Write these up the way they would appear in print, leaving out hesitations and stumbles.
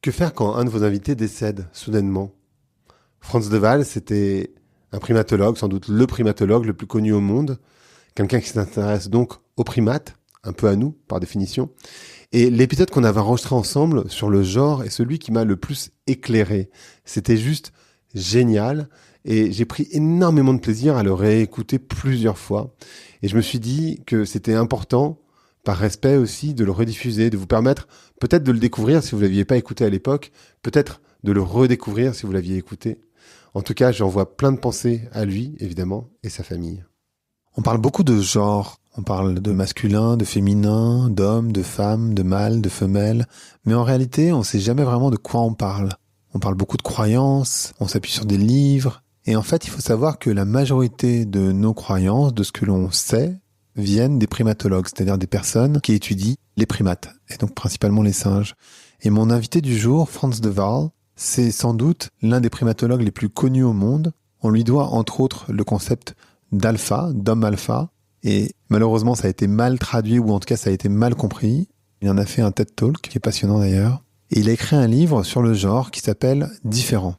Que faire quand un de vos invités décède soudainement ? Frans de Waal, c'était un primatologue, sans doute le primatologue le plus connu au monde, quelqu'un qui s'intéresse donc aux primates, un peu à nous par définition. Et l'épisode qu'on avait enregistré ensemble sur le genre est celui qui m'a le plus éclairé. C'était juste génial et j'ai pris énormément de plaisir à le réécouter plusieurs fois. Et je me suis dit que c'était important, par respect aussi, de le rediffuser, de vous permettre peut-être de le découvrir si vous ne l'aviez pas écouté à l'époque, peut-être de le redécouvrir si vous l'aviez écouté. En tout cas, j'envoie plein de pensées à lui, évidemment, et sa famille. On parle beaucoup de genre. On parle de masculin, de féminin, d'homme, de femme, de mâle, de femelle. Mais en réalité, on ne sait jamais vraiment de quoi on parle. On parle beaucoup de croyances, on s'appuie sur des livres. Et en fait, il faut savoir que la majorité de nos croyances, de ce que l'on sait, viennent des primatologues, c'est-à-dire des personnes qui étudient les primates, et donc principalement les singes. Et mon invité du jour, Frans de Waal, c'est sans doute l'un des primatologues les plus connus au monde. On lui doit entre autres le concept d'alpha, d'homme alpha, et malheureusement ça a été mal traduit, ou en tout cas ça a été mal compris. Il en a fait un TED Talk, qui est passionnant d'ailleurs, et il a écrit un livre sur le genre qui s'appelle « Différent ».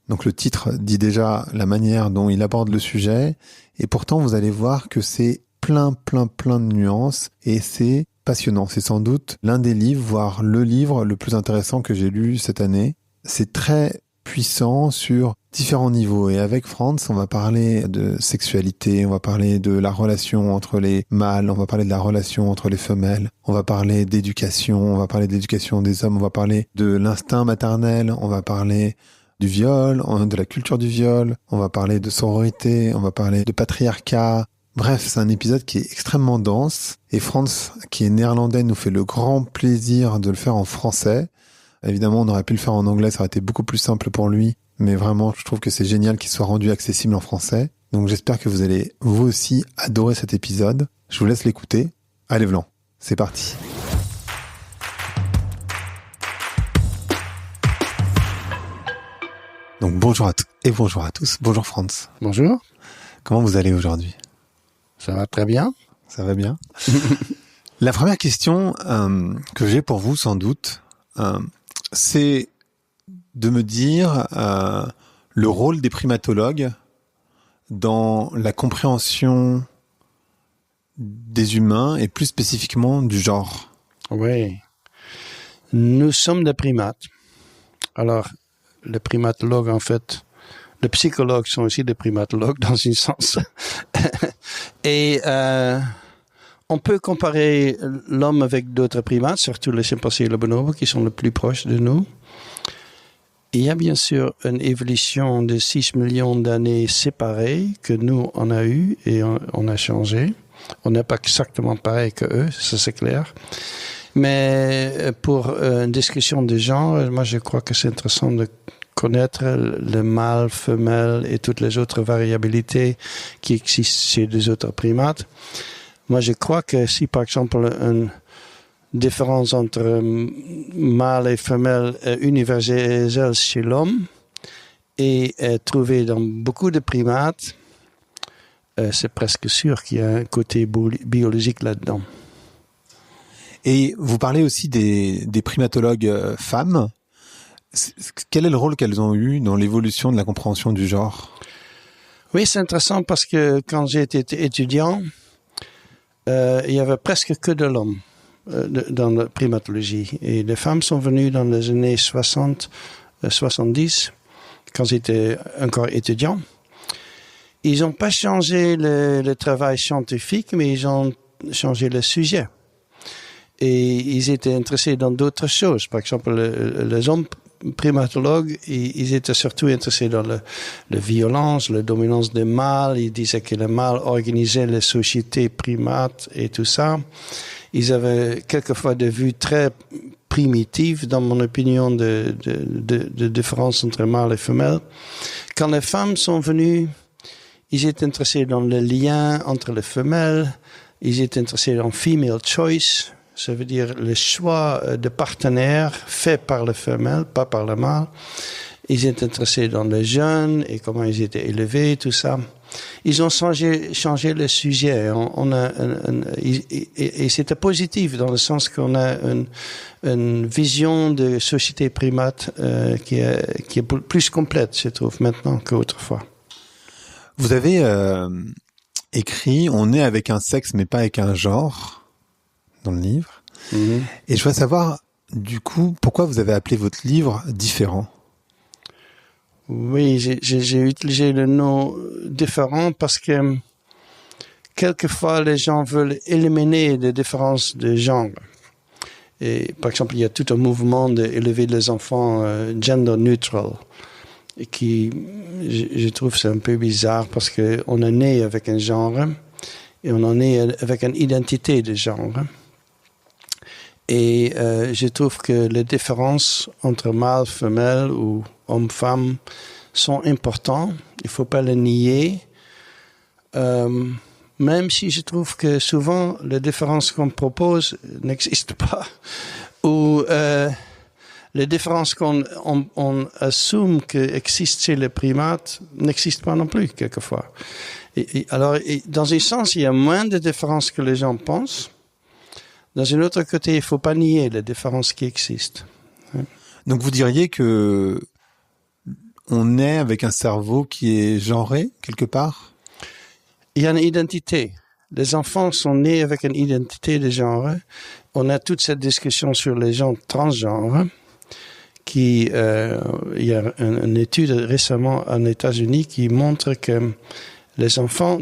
Donc le titre dit déjà la manière dont il aborde le sujet, et pourtant vous allez voir que c'est plein de nuances, et c'est passionnant. C'est sans doute l'un des livres, voire le livre le plus intéressant que j'ai lu cette année. C'est très puissant sur différents niveaux. Et avec Frans, on va parler de sexualité, on va parler de la relation entre les mâles, on va parler de la relation entre les femelles, on va parler d'éducation, on va parler d'éducation des hommes, on va parler de l'instinct maternel, on va parler du viol, de la culture du viol, on va parler de sororité, on va parler de patriarcat. Bref, c'est un épisode qui est extrêmement dense. Et Frans, qui est néerlandais, nous fait le grand plaisir de le faire en français. Évidemment, on aurait pu le faire en anglais, ça aurait été beaucoup plus simple pour lui. Mais vraiment, je trouve que c'est génial qu'il soit rendu accessible en français. Donc j'espère que vous allez, vous aussi, adorer cet épisode. Je vous laisse l'écouter. Allez, Vlan, c'est parti. Donc bonjour à toutes et bonjour à tous. Bonjour Frans. Bonjour. Comment vous allez aujourd'hui ? Ça va très bien. Ça va bien. La première question que j'ai pour vous, sans doute, c'est de me dire le rôle des primatologues dans la compréhension des humains et plus spécifiquement du genre. Oui. Nous sommes des primates. Alors, les primatologues, en fait, les psychologues sont aussi des primatologues dans un sens. Et on peut comparer l'homme avec d'autres primates, surtout les chimpanzés et les bonobos qui sont les plus proches de nous. Il y a bien sûr une évolution de 6 millions d'années séparées que nous, on a eu et on a changé. On n'est pas exactement pareil que eux, ça c'est clair. Mais pour une discussion de genre, moi je crois que c'est intéressant de connaître le mâle, femelle et toutes les autres variabilités qui existent chez les autres primates. Moi je crois que si par exemple une différence entre mâle et femelle est universelle chez l'homme et est trouvée dans beaucoup de primates, c'est presque sûr qu'il y a un côté biologique là-dedans. Et vous parlez aussi des primatologues femmes. Quel est le rôle qu'elles ont eu dans l'évolution de la compréhension du genre ? Oui, c'est intéressant parce que quand j'étais étudiant, il y avait presque que de l'homme dans la primatologie. Et les femmes sont venues dans les années 60, 70, quand j'étais encore étudiant. Ils n'ont pas changé le travail scientifique, mais ils ont changé le sujet. Et ils étaient intéressés dans d'autres choses. Par exemple, les hommes primatologues, ils étaient surtout intéressés dans la violence, la dominance des mâles. Ils disaient que les mâles organisaient les sociétés primates et tout ça. Ils avaient quelquefois des vues très primitives, dans mon opinion, de différence entre mâles et femelles. Quand les femmes sont venues, ils étaient intéressés dans le lien entre les femelles. Ils étaient intéressés dans female choice. Ça veut dire le choix de partenaires fait par les femelles, pas par le mâle. Ils étaient intéressés dans les jeunes et comment ils étaient élevés, tout ça. ils ont changé le sujet. Et c'était positif dans le sens qu'on a une vision de société primate qui est plus complète, je trouve, maintenant qu'autrefois. Vous avez écrit « On est avec un sexe mais pas avec un genre » dans le livre. Mm-hmm. Et je voudrais savoir, du coup, pourquoi vous avez appelé votre livre « Différent ». Oui, j'ai utilisé le nom différent parce que quelquefois les gens veulent éliminer les différences de genre. Et par exemple, il y a tout un mouvement d'élever les enfants gender neutral, et qui, je trouve, c'est un peu bizarre parce que on est né avec un genre et on est né avec une identité de genre. Et je trouve que les différences entre mâle, femelle ou homme-femme sont importantes. Il ne faut pas les nier. Même si je trouve que souvent les différences qu'on propose n'existent pas. Ou les différences qu'on assume qu'existent chez les primates n'existent pas non plus, quelquefois. Alors, dans un sens, il y a moins de différences que les gens pensent. Dans un autre côté, il ne faut pas nier les différences qui existent. Donc vous diriez que on est avec un cerveau qui est genré, quelque part? Il y a une identité. Les enfants sont nés avec une identité de genre. On a toute cette discussion sur les gens transgenres. Il y a une étude récemment en États-Unis qui montre que les enfants,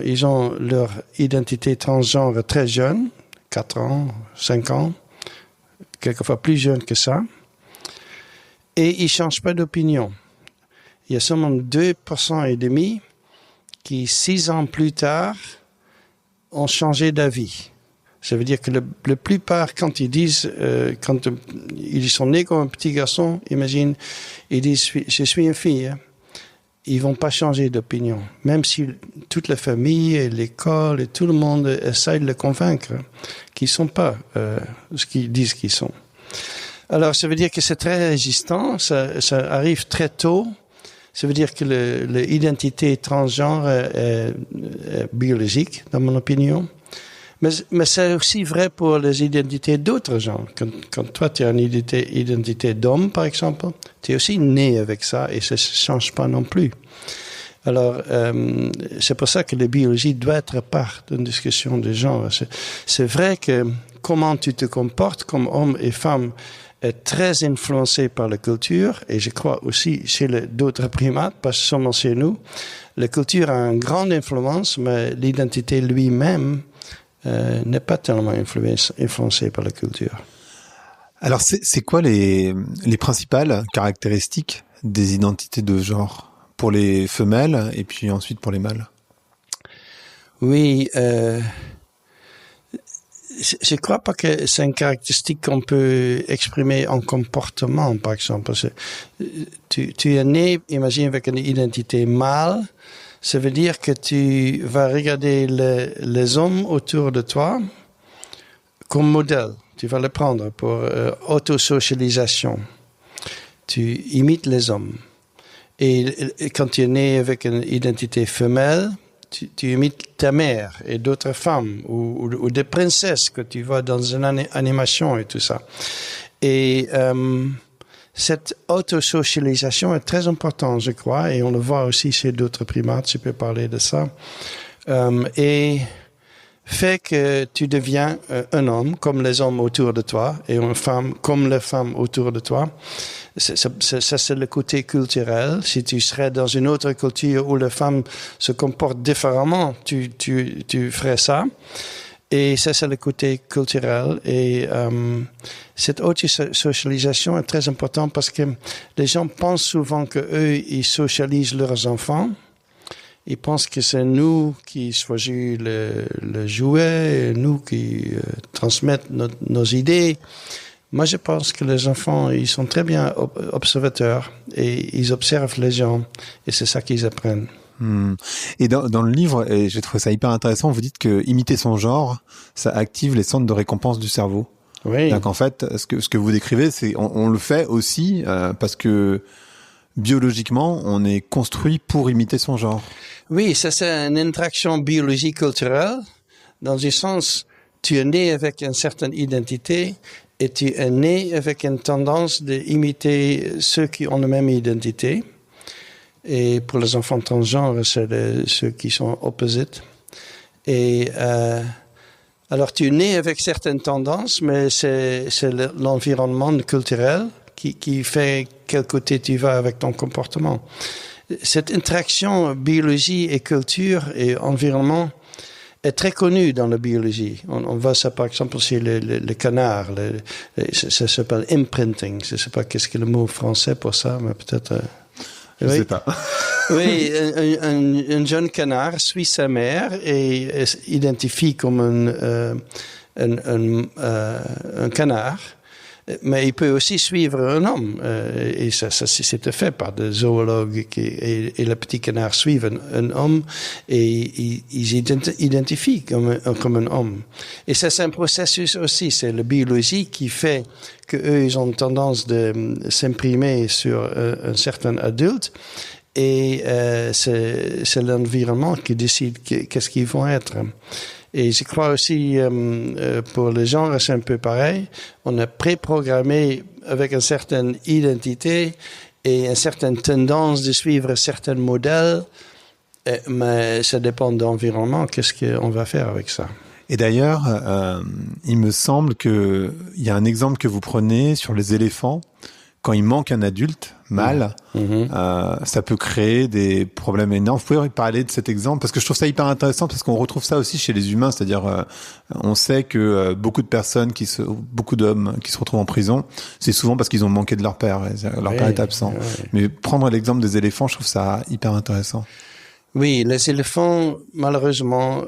ils ont leur identité transgenre très jeune, 4 ans, 5 ans, quelquefois plus jeunes que ça, et ils ne changent pas d'opinion. Il y a seulement 2,5% qui, 6 ans plus tard, ont changé d'avis. Ça veut dire que la plupart, quand ils disent, quand ils sont nés comme un petit garçon, imagine, ils disent « je suis une fille hein ». Ils vont pas changer d'opinion. Même si toute la famille et l'école et tout le monde essaie de les convaincre qu'ils sont pas ce qu'ils disent qu'ils sont. Alors, ça veut dire que c'est très résistant, ça arrive très tôt. Ça veut dire que l'identité transgenre est biologique, dans mon opinion. Mais c'est aussi vrai pour les identités d'autres genres. Quand toi, tu as une identité d'homme, par exemple, tu es aussi né avec ça et ça ne change pas non plus. Alors, c'est pour ça que la biologie doit être part d'une discussion de genre. C'est vrai que comment tu te comportes comme homme et femme est très influencé par la culture, et je crois aussi chez d'autres primates, pas seulement chez nous. La culture a une grande influence, mais l'identité lui-même n'est pas tellement influencé par la culture. Alors, c'est quoi les principales caractéristiques des identités de genre pour les femelles et puis ensuite pour les mâles? Oui, je crois pas que c'est une caractéristique qu'on peut exprimer en comportement, par exemple. Parce que tu es né, imagine, avec une identité mâle. Ça veut dire que tu vas regarder les hommes autour de toi comme modèle. Tu vas les prendre pour autosocialisation. Tu imites les hommes. Et quand tu es né avec une identité femelle, tu imites ta mère et d'autres femmes ou des princesses que tu vois dans une animation et tout ça. Et cette autosocialisation est très importante, je crois, et on le voit aussi chez d'autres primates, je peux parler de ça, et fait que tu deviens un homme comme les hommes autour de toi et une femme comme les femmes autour de toi. Ça, c'est le côté culturel. Si tu serais dans une autre culture où les femmes se comportent différemment, tu ferais ça. Et ça, c'est le côté culturel. Et cette autosocialisation est très importante parce que les gens pensent souvent qu'eux, ils socialisent leurs enfants. Ils pensent que c'est nous qui choisissons le jouet, nous qui transmettons nos idées. Moi, je pense que les enfants, ils sont très bien observateurs et ils observent les gens et c'est ça qu'ils apprennent. Et dans le livre, et j'ai trouvé ça hyper intéressant, vous dites que imiter son genre, ça active les centres de récompense du cerveau. Oui. Donc en fait, ce que vous décrivez, c'est on le fait aussi parce que biologiquement, on est construit pour imiter son genre. Oui, ça c'est une interaction biologique culturelle. Dans un sens, tu es né avec une certaine identité et tu es né avec une tendance d'imiter ceux qui ont la même identité. Et pour les enfants transgenres, c'est ceux qui sont opposites. Et alors tu es né avec certaines tendances, mais c'est l'environnement culturel qui fait quel côté tu vas avec ton comportement. Cette interaction biologie et culture et environnement est très connue dans la biologie. On voit ça par exemple chez les canards. Ça s'appelle imprinting. Je ne sais pas qu'est-ce que le mot français pour ça, mais peut-être... Je ne sais pas. Oui, un jeune canard suit sa mère et s'identifie comme un canard. Mais il peut aussi suivre un homme. Et ça c'était fait par des zoologues et le petit canard suivent un homme et ils identifient comme un homme. Et ça, c'est un processus aussi. C'est la biologie qui fait qu'eux, ils ont tendance de s'imprimer sur un certain adulte. Et c'est l'environnement qui décide qu'est-ce qu'ils vont être. Et je crois aussi, pour les genres, c'est un peu pareil. On est préprogrammé avec une certaine identité et une certaine tendance de suivre certains modèles, mais ça dépend de l'environnement. Qu'est-ce qu'on va faire avec ça? Et d'ailleurs, il me semble qu'il y a un exemple que vous prenez sur les éléphants. Quand il manque un adulte mâle, ça peut créer des problèmes énormes. Vous pouvez parler de cet exemple parce que je trouve ça hyper intéressant parce qu'on retrouve ça aussi chez les humains, c'est-à-dire on sait que beaucoup d'hommes qui se retrouvent en prison, c'est souvent parce qu'ils ont manqué de leur père, leur père est absent. Oui. Mais prendre l'exemple des éléphants, je trouve ça hyper intéressant. Oui, les éléphants, malheureusement,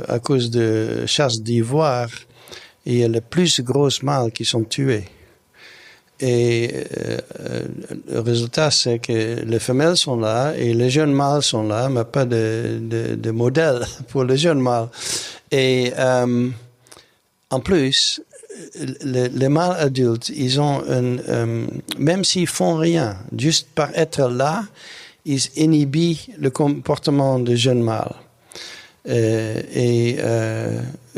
à cause de chasse d'ivoire, il y a les plus grosses mâles qui sont tués. Et le résultat, c'est que les femelles sont là et les jeunes mâles sont là, mais pas de modèle pour les jeunes mâles. Et en plus, les mâles adultes, ils ont même s'ils font rien, juste par être là, ils inhibent le comportement des jeunes mâles.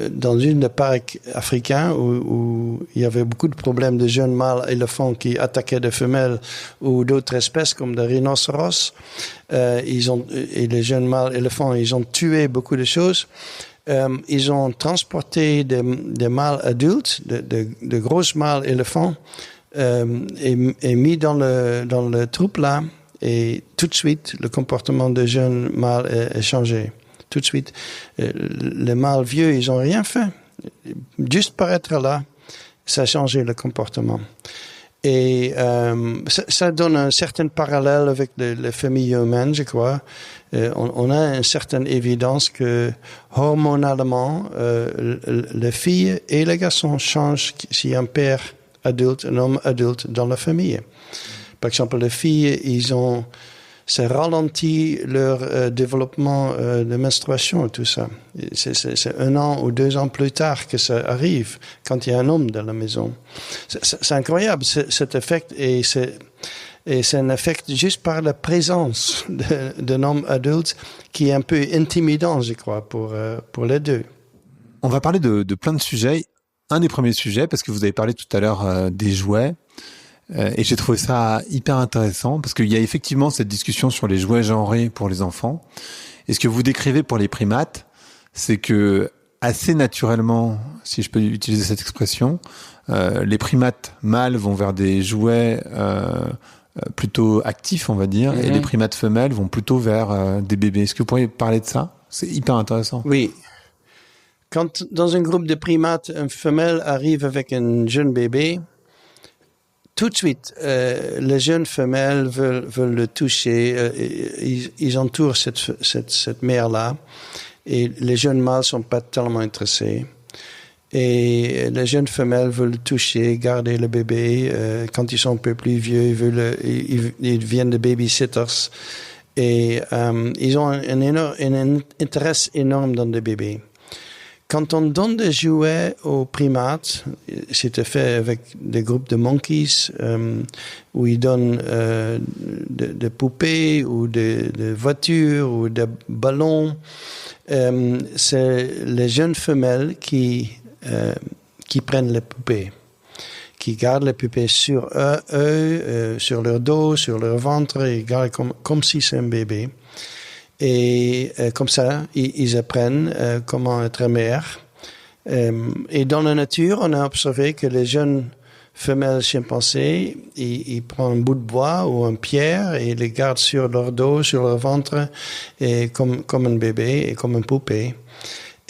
Dans une des parcs africains où il y avait beaucoup de problèmes de jeunes mâles éléphants qui attaquaient des femelles ou d'autres espèces comme des rhinocéros, et les jeunes mâles éléphants, ils ont tué beaucoup de choses. Ils ont transporté des mâles adultes, de grosses mâles éléphants, et mis dans le troupe là, et tout de suite, le comportement des jeunes mâles est changé. Tout de suite, les mâles vieux, ils ont rien fait. Juste par être là, ça a changé le comportement. Et ça donne un certain parallèle avec les familles humaines, je crois. On a une certaine évidence que hormonalement, les filles et les garçons changent s'il y a un père adulte, un homme adulte dans la famille. Par exemple, les filles, ça ralentit leur développement de menstruation et tout ça. C'est 1 an ou 2 ans plus tard que ça arrive, quand il y a un homme dans la maison. C'est incroyable, cet effet, et c'est un effet juste par la présence d'un homme adulte qui est un peu intimidant, je crois, pour les deux. On va parler de plein de sujets. Un des premiers sujets, parce que vous avez parlé tout à l'heure des jouets, et j'ai trouvé ça hyper intéressant parce qu'il y a effectivement cette discussion sur les jouets genrés pour les enfants. Et ce que vous décrivez pour les primates, c'est que assez naturellement, si je peux utiliser cette expression, les primates mâles vont vers des jouets plutôt actifs, on va dire, et les primates femelles vont plutôt vers des bébés. Est-ce que vous pourriez parler de ça? C'est hyper intéressant. Oui. Quand dans un groupe de primates, une femelle arrive avec un jeune bébé, tout de suite, les jeunes femelles veulent le toucher. Ils entourent cette mère-là. Et les jeunes mâles sont pas tellement intéressés. Et les jeunes femelles veulent le toucher, garder le bébé. Quand ils sont un peu plus vieux, ils deviennent des babysitters. Et ils ont un intérêt énorme dans le bébé. quand on donne des jouets aux primates, c'était fait avec des groupes de monkeys, où ils donnent des poupées ou des voitures ou des ballons. C'est les jeunes femelles qui prennent les poupées, qui gardent les poupées sur eux, sur leur dos, sur leur ventre, et gardent comme si c'est un bébé. Et comme ça, ils apprennent comment être mère. Et dans la nature, on a observé que les jeunes femelles chimpanzés, ils prennent un bout de bois ou une pierre et ils les gardent sur leur dos, sur leur ventre, et comme un bébé et comme une poupée.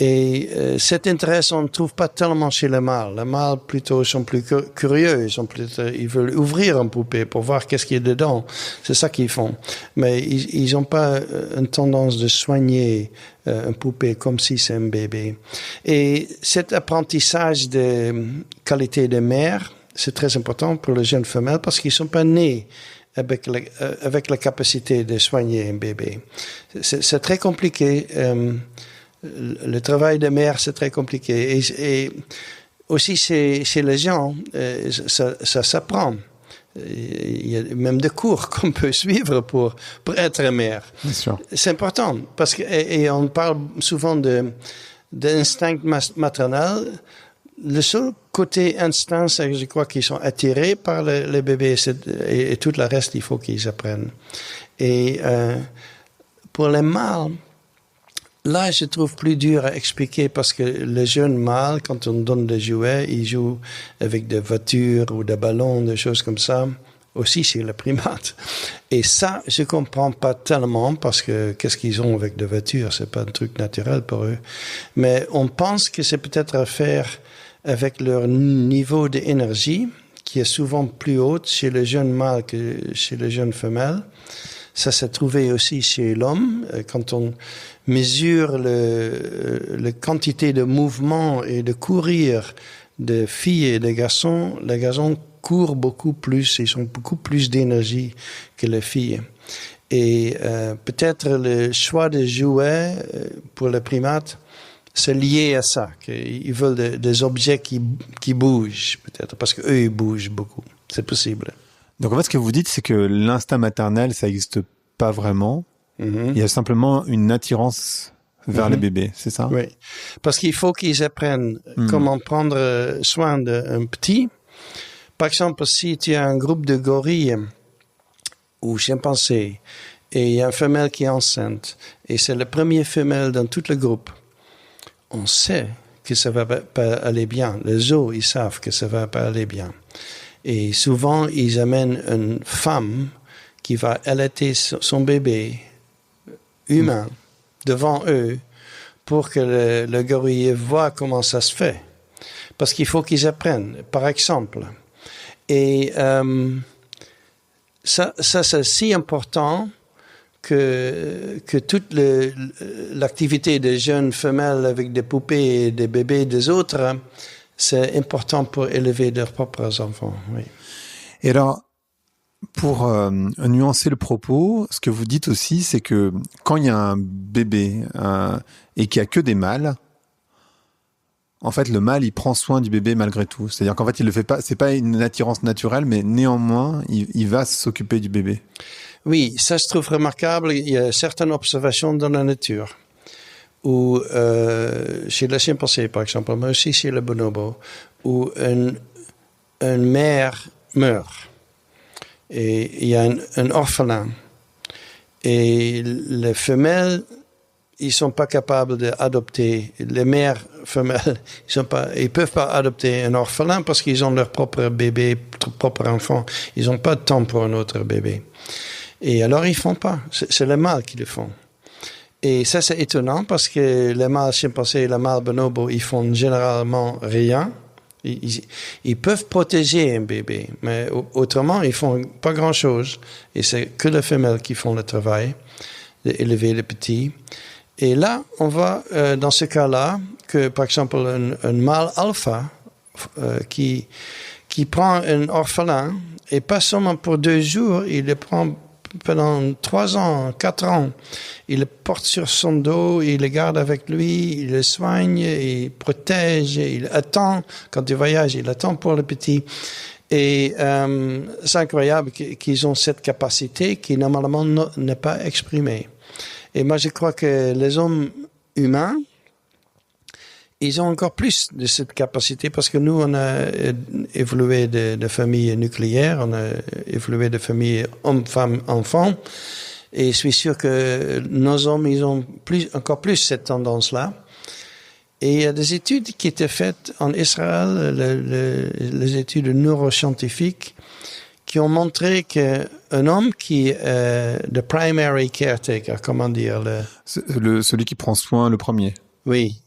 Et cet intérêt, on ne trouve pas tellement chez les mâles. Les mâles, plutôt, sont plus curieux. Ils veulent ouvrir une poupée pour voir qu'est-ce qu'il y a dedans. C'est ça qu'ils font. Mais ils n'ont pas une tendance de soigner une poupée comme si c'est un bébé. Et cet apprentissage de qualité de mère, c'est très important pour les jeunes femelles parce qu'ils ne sont pas nés avec la capacité de soigner un bébé. C'est très compliqué. Le travail de mère, c'est très compliqué. Et aussi, chez les gens, ça s'apprend. Il y a même des cours qu'on peut suivre pour être mère. Bien sûr. C'est important, parce que, et on parle souvent d'instinct maternel. Le seul côté instinct, c'est que je crois qu'ils sont attirés par les bébés, et tout le reste, il faut qu'ils apprennent. Et pour les mâles, là, je trouve plus dur à expliquer parce que les jeunes mâles, quand on donne des jouets, ils jouent avec des voitures ou des ballons, des choses comme ça. Aussi, c'est le primate. Et ça, je comprends pas tellement parce que qu'est-ce qu'ils ont avec des voitures? C'est pas un truc naturel pour eux. Mais on pense que c'est peut-être à faire avec leur niveau d'énergie, qui est souvent plus haut chez les jeunes mâles que chez les jeunes femelles. Ça s'est trouvé aussi chez l'homme. Quand on mesure la quantité de mouvement et de courir de filles et de garçons, les garçons courent beaucoup plus, ils ont beaucoup plus d'énergie que les filles. Et peut-être le choix de jouets pour les primates, c'est lié à ça, qu'ils veulent des objets qui bougent, peut-être, parce qu'eux, ils bougent beaucoup. C'est possible. Donc en fait, ce que vous dites, c'est que l'instinct maternel, ça n'existe pas vraiment. Il y a simplement une attirance vers les bébés, c'est ça? Oui, parce qu'il faut qu'ils apprennent comment prendre soin d'un petit. Par exemple, si tu as un groupe de gorilles ou chimpanzés et il y a une femelle qui est enceinte et c'est la première femelle dans tout le groupe, on sait que ça va pas aller bien. Les zoos, ils savent que ça va pas aller bien. Et souvent, ils amènent une femme qui va allaiter son bébé humain devant eux pour que le gorille voit comment ça se fait. Parce qu'il faut qu'ils apprennent, par exemple. Et ça c'est si important que toute l'activité des jeunes femelles avec des poupées et des bébés des autres, c'est important pour élever leurs propres enfants. Oui. Et alors, pour nuancer le propos, ce que vous dites aussi, c'est que quand il y a un bébé et qu'il n'y a que des mâles, en fait, le mâle, il prend soin du bébé malgré tout. C'est-à-dire qu'en fait, il le fait pas. C'est pas une attirance naturelle, mais néanmoins, il va s'occuper du bébé. Oui, ça se trouve remarquable. Il y a certaines observations dans la nature où, chez les chimpanzés, par exemple, mais aussi chez le bonobo, où une mère meurt et il y a un orphelin et les femelles, ils sont pas capables d'adopter. Les mères femelles, ils peuvent pas adopter un orphelin parce qu'ils ont leur propre bébé, leur propre enfant. Ils ont pas de temps pour un autre bébé. Et alors ils font pas. C'est les mâles qui le font. Et ça c'est étonnant parce que les mâles chimpanzés et les mâles bonobo, ils font généralement rien. Ils peuvent protéger un bébé, mais autrement ils font pas grand chose. Et c'est que les femelles qui font le travail d'élever les petits. Et là, on voit dans ce cas-là que, par exemple, un mâle alpha qui prend un orphelin, et pas seulement pour 2 jours, il le prend pendant 3 ans, 4 ans. Il le porte sur son dos, il le garde avec lui, il le soigne, il protège, il attend. Quand il voyage, il attend pour le petit. Et c'est incroyable qu'ils ont cette capacité qui normalement n'est pas exprimée. Et moi, je crois que les hommes humains, ils ont encore plus de cette capacité parce que nous, on a évolué de familles nucléaires, on a évolué de familles hommes, femmes, enfants. Et je suis sûr que nos hommes, ils ont encore plus cette tendance-là. Et il y a des études qui étaient faites en Israël, les études neuroscientifiques, qui ont montré qu'un homme qui est le primary caretaker, comment dire, celui qui prend soin le premier. Oui.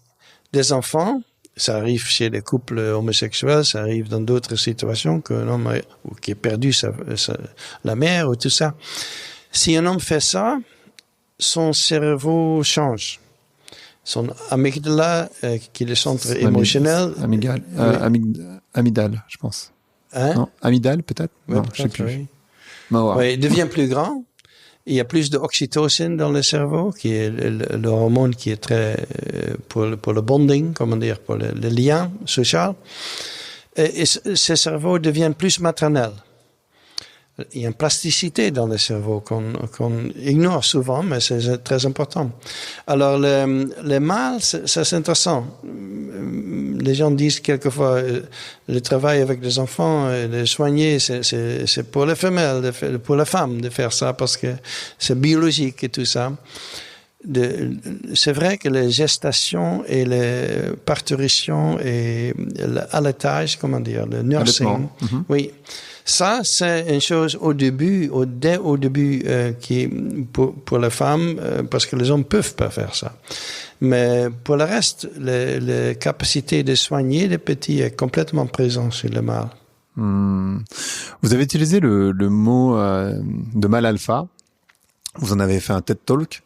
Des enfants, ça arrive chez les couples homosexuels, ça arrive dans d'autres situations qu'un homme qui a perdu la mère ou tout ça. Si un homme fait ça, son cerveau change. Son amygdala, qui est le centre émotionnel. Amygdale, je pense. Hein? Non, amygdale peut-être? Ouais, non, peut-être, je sais plus. oui. Bon, Ouais, il devient plus grand. Il y a plus d'oxytocine dans le cerveau, qui est le hormone qui est très pour le bonding, comment dire, pour le lien social. Et ce cerveau devient plus maternel. Il y a une plasticité dans le cerveau qu'on ignore souvent, mais c'est très important. Alors, le mâle, ça c'est intéressant. Les gens disent quelquefois, le travail avec les enfants, de soigner, c'est pour les femelles, pour les femmes de faire ça, parce que c'est biologique et tout ça. C'est vrai que les gestations et les parturitions et l'allaitage, comment dire, le nursing, oui. Ça, c'est une chose dès au début, qui pour les femmes, parce que les hommes peuvent pas faire ça. Mais pour le reste, la capacité de soigner les petits est complètement présente chez le mâle. Vous avez utilisé le mot de mâle alpha. Vous en avez fait un TED Talk.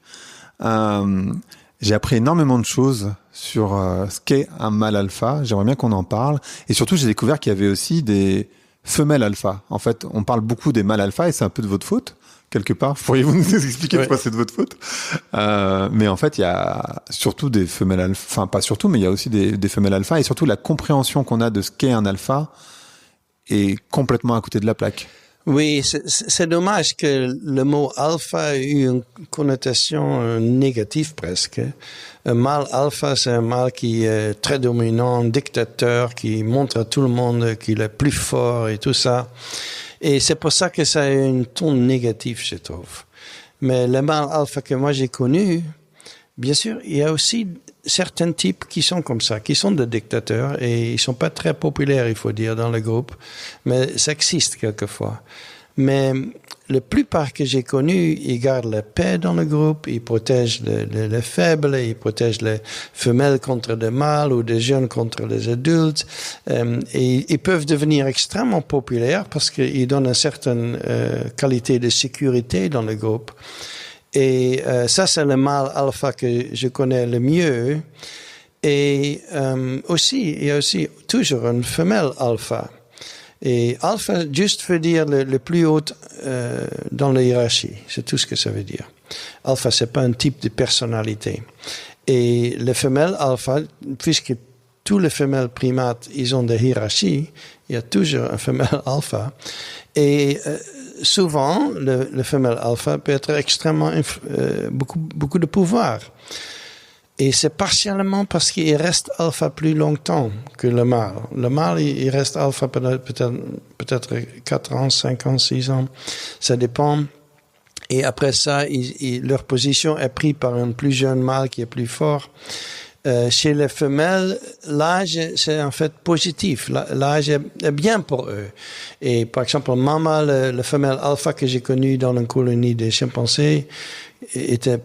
J'ai appris énormément de choses sur ce qu'est un mâle alpha. J'aimerais bien qu'on en parle. Et surtout, j'ai découvert qu'il y avait aussi des femelles alpha. En fait, on parle beaucoup des mâles alpha et c'est un peu de votre faute, quelque part. Pourriez-vous nous expliquer pourquoi c'est de votre faute? Mais en fait, il y a surtout des femelles alpha. Enfin, pas surtout, mais il y a aussi des femelles alpha et surtout la compréhension qu'on a de ce qu'est un alpha est complètement à côté de la plaque. Oui, c'est dommage que le mot alpha ait eu une connotation négative presque. Un mâle alpha, c'est un mâle qui est très dominant, dictateur, qui montre à tout le monde qu'il est plus fort et tout ça. Et c'est pour ça que ça a une ton négatif, je trouve. Mais le mâle alpha que moi j'ai connu, bien sûr, il y a aussi certains types qui sont comme ça, qui sont des dictateurs et ils sont pas très populaires, il faut dire, dans le groupe. Mais ça existe quelquefois. Mais la plupart que j'ai connus, ils gardent la paix dans le groupe, ils protègent les faibles, ils protègent les femelles contre les mâles ou les jeunes contre les adultes. Et ils peuvent devenir extrêmement populaires parce qu'ils donnent une certaine qualité de sécurité dans le groupe. Et ça, c'est le mâle alpha que je connais le mieux. Et aussi, il y a aussi toujours une femelle alpha. Et alpha, juste veut dire le plus haut dans la hiérarchie. C'est tout ce que ça veut dire. Alpha, c'est pas un type de personnalité. Et les femelles alpha, puisque tous les femelles primates, ils ont des hiérarchies, il y a toujours un femelle alpha. Et souvent, le femelle alpha peut être extrêmement beaucoup de pouvoir. Et c'est partiellement parce qu'il reste alpha plus longtemps que le mâle. Le mâle, il reste alpha peut-être 4 ans, 5 ans, 6 ans. Ça dépend. Et après ça, leur position est prise par un plus jeune mâle qui est plus fort. Chez les femelles, l'âge, c'est en fait positif. L'âge est bien pour eux. Et par exemple, Mama, le femelle alpha que j'ai connue dans une colonie de chimpanzés, était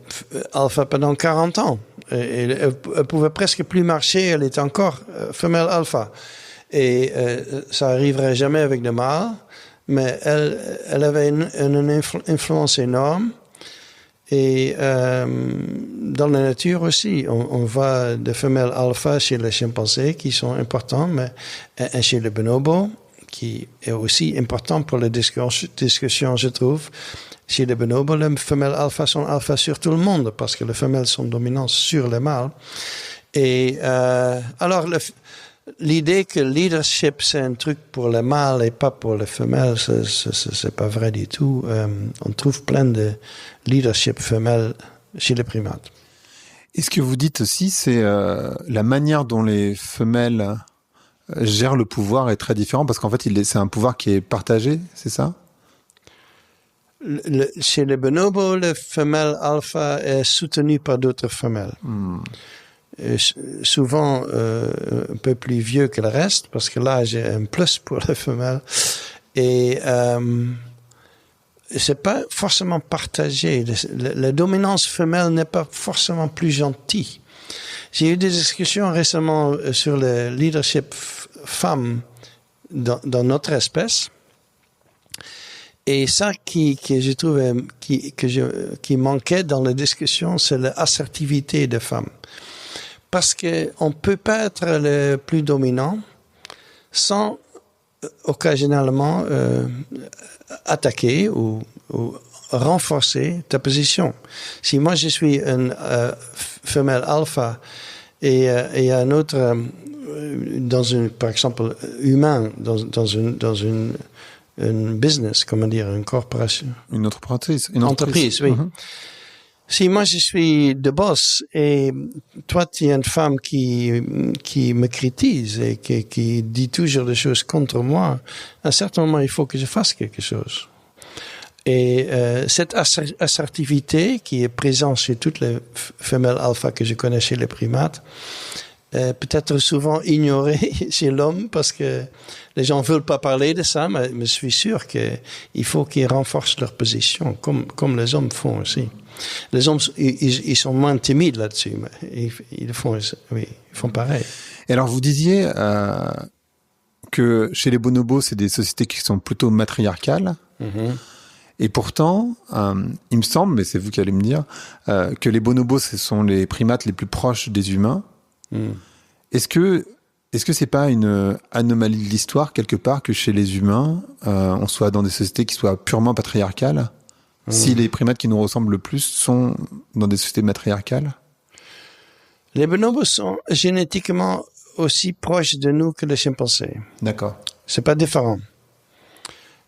alpha pendant 40 ans. Et elle pouvait presque plus marcher, elle était encore femelle alpha. Et ça arriverait jamais avec des mâles, mais elle avait une influence énorme. Et dans la nature aussi, on voit des femelles alpha chez les chimpanzés qui sont importants, mais chez les bonobos, qui est aussi important pour la discussion, je trouve. Chez les bonobos, les femelles alpha sont alpha sur tout le monde parce que les femelles sont dominantes sur les mâles. Et alors, l'idée que le leadership, c'est un truc pour les mâles et pas pour les femelles, c'est pas vrai du tout. On trouve plein de leadership femelles chez les primates. Et ce que vous dites aussi, c'est la manière dont les femelles gèrent le pouvoir est très différente parce qu'en fait, c'est un pouvoir qui est partagé, c'est ça? Chez les bonobos, la femelle alpha est soutenue par d'autres femelles. Souvent un peu plus vieux que le reste, parce que l'âge est un plus pour les femelles. Et c'est pas forcément partagé. La dominance femelle n'est pas forcément plus gentille. J'ai eu des discussions récemment sur le leadership femme dans notre espèce. Et ça qui je trouvais qui manquait dans la discussion, c'est l'assertivité des femmes. Parce que on peut pas être le plus dominant sans occasionnellement attaquer ou renforcer ta position. Si moi je suis une femelle alpha et un autre par exemple humain dans une business, comment dire, une corporation. Une entreprise. Une entreprise, oui. Mm-hmm. Si moi je suis de boss et toi tu es une femme qui me critique et qui dit toujours des choses contre moi, à un certain moment il faut que je fasse quelque chose. Et cette assertivité qui est présente chez toutes les femelles alpha que je connais chez les primates, peut-être souvent ignorée chez l'homme parce que les gens veulent pas parler de ça, mais je suis sûr qu'il faut qu'ils renforcent leur position, comme les hommes font aussi. Les hommes, ils sont moins timides là-dessus, mais ils font pareil. Et alors, vous disiez que chez les bonobos, c'est des sociétés qui sont plutôt matriarcales. Mm-hmm. Et pourtant, il me semble, mais c'est vous qui allez me dire, que les bonobos, ce sont les primates les plus proches des humains. Est-ce que c'est pas une anomalie de l'histoire quelque part que chez les humains on soit dans des sociétés qui soient purement patriarcales si les primates qui nous ressemblent le plus sont dans des sociétés matriarcales? Les bonobos sont génétiquement aussi proches de nous que les chimpanzés. D'accord. C'est pas différent.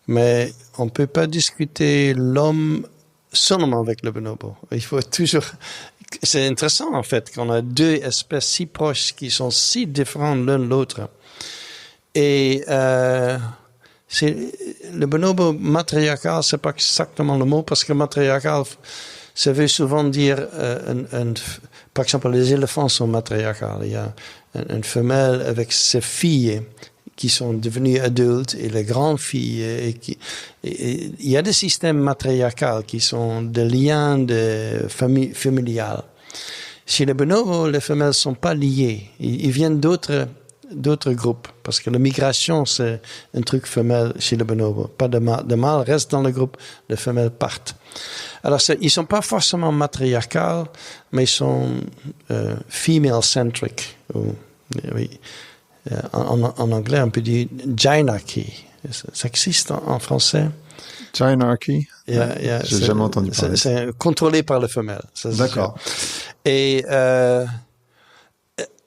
Mais on peut pas discuter l'homme seulement avec le bonobo. Il faut toujours... C'est intéressant, en fait, qu'on a deux espèces si proches qui sont si différentes l'un de l'autre. Et le bonobo matriarcal, c'est pas exactement le mot, parce que matriarcal, ça veut souvent dire, par exemple, les éléphants sont matriarcales. Il y a une femelle avec ses filles qui sont devenues adultes et les grandes filles. Il y a des systèmes matriarcaux qui sont des liens familiales. Chez les bonobos, les femelles sont pas liées. Ils viennent d'autres groupes. Parce que la migration, c'est un truc femelle chez les bonobos. Pas de mâles restent dans le groupe, les femelles partent. Alors, ils sont pas forcément matriarcales, mais ils sont female-centric. Oui. En anglais, on peut dire gynarchy. Ça existe en français. Gynarchy? J'ai jamais entendu parler. C'est contrôlé par les femelles. D'accord. Et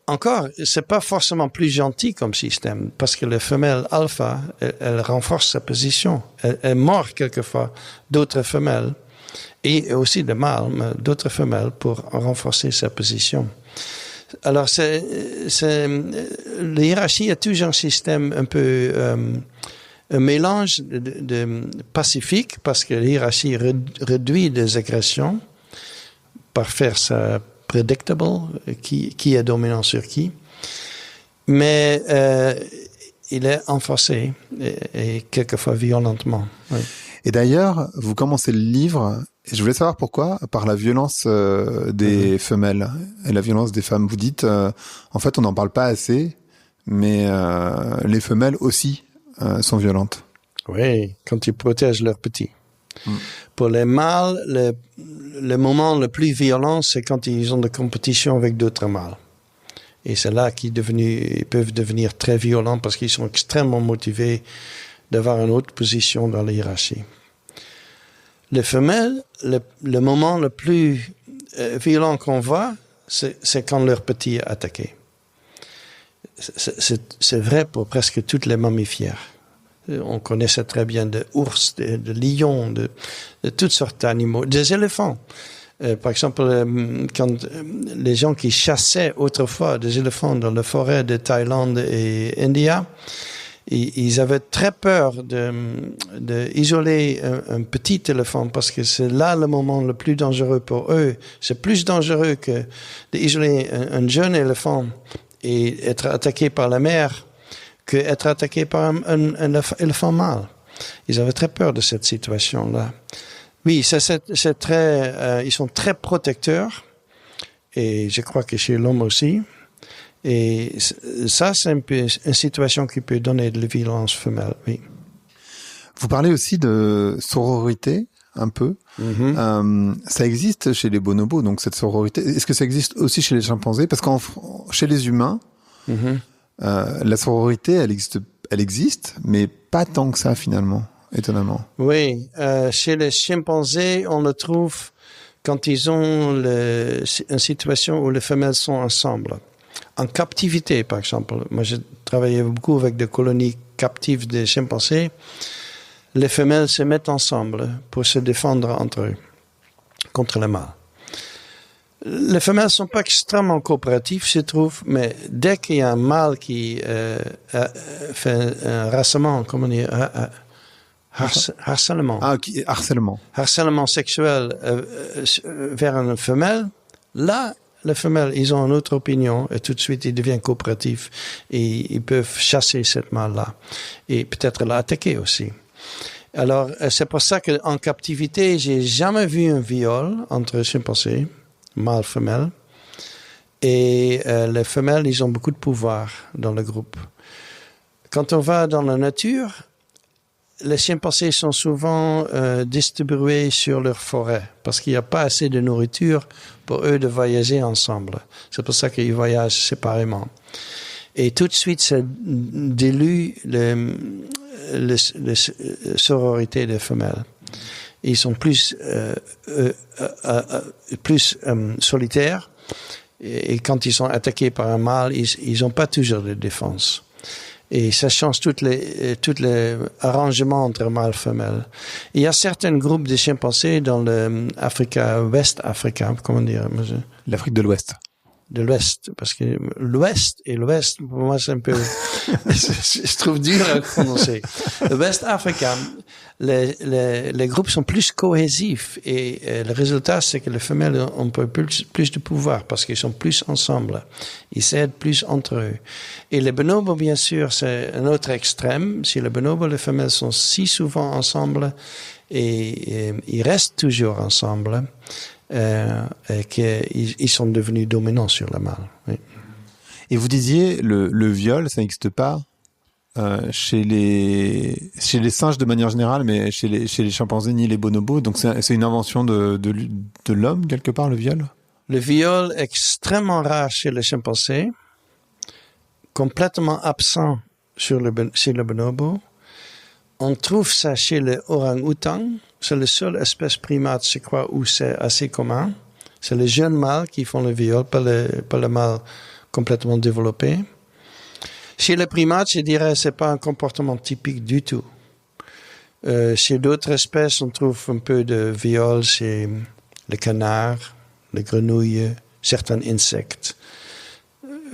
encore, c'est pas forcément plus gentil comme système, parce que les femelles alpha, elle renforce sa position. Elle mord quelquefois d'autres femelles, et aussi des mâles, mais d'autres femelles pour renforcer sa position. Alors, la hiérarchie est toujours un système un peu un mélange de pacifique, parce que la hiérarchie réduit les agressions par faire ça predictable, qui est dominant sur qui. Mais il est renforcé et quelquefois violentement. Oui. Et d'ailleurs, vous commencez le livre, et je voulais savoir pourquoi, par la violence des femelles et la violence des femmes. Vous dites, en fait, on n'en parle pas assez, mais les femelles aussi sont violentes. Oui, quand ils protègent leurs petits. Pour les mâles, le moment le plus violent, c'est quand ils ont de compétition avec d'autres mâles. Et c'est là ils peuvent devenir très violents parce qu'ils sont extrêmement motivés d'avoir une autre position dans la hiérarchie. Les femelles, le moment le plus violent qu'on voit, c'est quand leur petit est attaqué. C'est vrai pour presque toutes les mammifères. On connaissait très bien de ours, de lions, de toutes sortes d'animaux, des éléphants. Par exemple, quand les gens qui chassaient autrefois des éléphants dans la forêt de Thaïlande et India, ils avaient très peur d'isoler un petit éléphant parce que c'est là le moment le plus dangereux pour eux. C'est plus dangereux que d'isoler un jeune éléphant et être attaqué par la mère qu'être attaqué par un éléphant mâle. Ils avaient très peur de cette situation-là. Oui, c'est très, ils sont très protecteurs, et je crois que chez l'homme aussi. Et ça, c'est une situation qui peut donner de la violence femelle, oui. Vous parlez aussi de sororité, un peu. Ça existe chez les bonobos, donc cette sororité. Est-ce que ça existe aussi chez les chimpanzés? Parce que chez les humains, la sororité, elle existe, mais pas tant que ça, finalement. Étonnamment. Oui, chez les chimpanzés, on le trouve quand ils ont une situation où les femelles sont ensemble. En captivité, par exemple. Moi, j'ai travaillé beaucoup avec des colonies captives des chimpanzés. Les femelles se mettent ensemble pour se défendre entre eux, contre le mâle. Les femelles ne sont pas extrêmement coopératives, je trouve, mais dès qu'il y a un mâle qui fait un harcèlement, comment dire, harcèlement. Harcèlement. Harcèlement sexuel vers une femelle, là, les femelles, ils ont une autre opinion et tout de suite, ils deviennent coopératifs et ils peuvent chasser cette mâle-là et peut-être l'attaquer aussi. Alors, c'est pour ça qu'en captivité, j'ai jamais vu un viol entre chimpanzés, mâle-femelle, et les femelles, ils ont beaucoup de pouvoir dans le groupe. Quand on va dans la nature, les chimpanzés sont souvent distribués sur leur forêt parce qu'il n'y a pas assez de nourriture pour eux de voyager ensemble. C'est pour ça qu'ils voyagent séparément. Et tout de suite, ça dilue les sororités des femelles. Ils sont plus solitaires et quand ils sont attaqués par un mâle, ils n'ont pas toujours de défense. Et ça change tous les arrangements entre mâles et femelles. Il y a certains groupes de chimpanzés dans l'Ouest Africa, comment dire? L'Afrique de l'Ouest. De l'Ouest, parce que l'Ouest et l'Ouest, pour moi, c'est un peu, je trouve dur à prononcer. Le West Africa, les groupes sont plus cohésifs et le résultat, c'est que les femelles ont un peu plus de pouvoir parce qu'ils sont plus ensemble. Ils s'aident plus entre eux. Et les bonobos, bien sûr, c'est un autre extrême. Si les bonobos, les femelles sont si souvent ensemble et ils restent toujours ensemble, et qu'ils sont devenus dominants sur le mâle. Oui. Et vous disiez, le viol, ça n'existe pas chez les singes de manière générale, mais chez les chimpanzés ni les bonobos. Donc c'est une invention de l'homme, quelque part, le viol? Le viol est extrêmement rare chez les chimpanzés, complètement absent chez le bonobo. On trouve ça chez les orang-outans. C'est la seule espèce primate, je crois, où c'est assez commun. C'est les jeunes mâles qui font le viol, pas le mâle complètement développé. Chez les primates, je dirais, c'est pas un comportement typique du tout. Chez d'autres espèces, on trouve un peu de viol chez les canards, les grenouilles, certains insectes.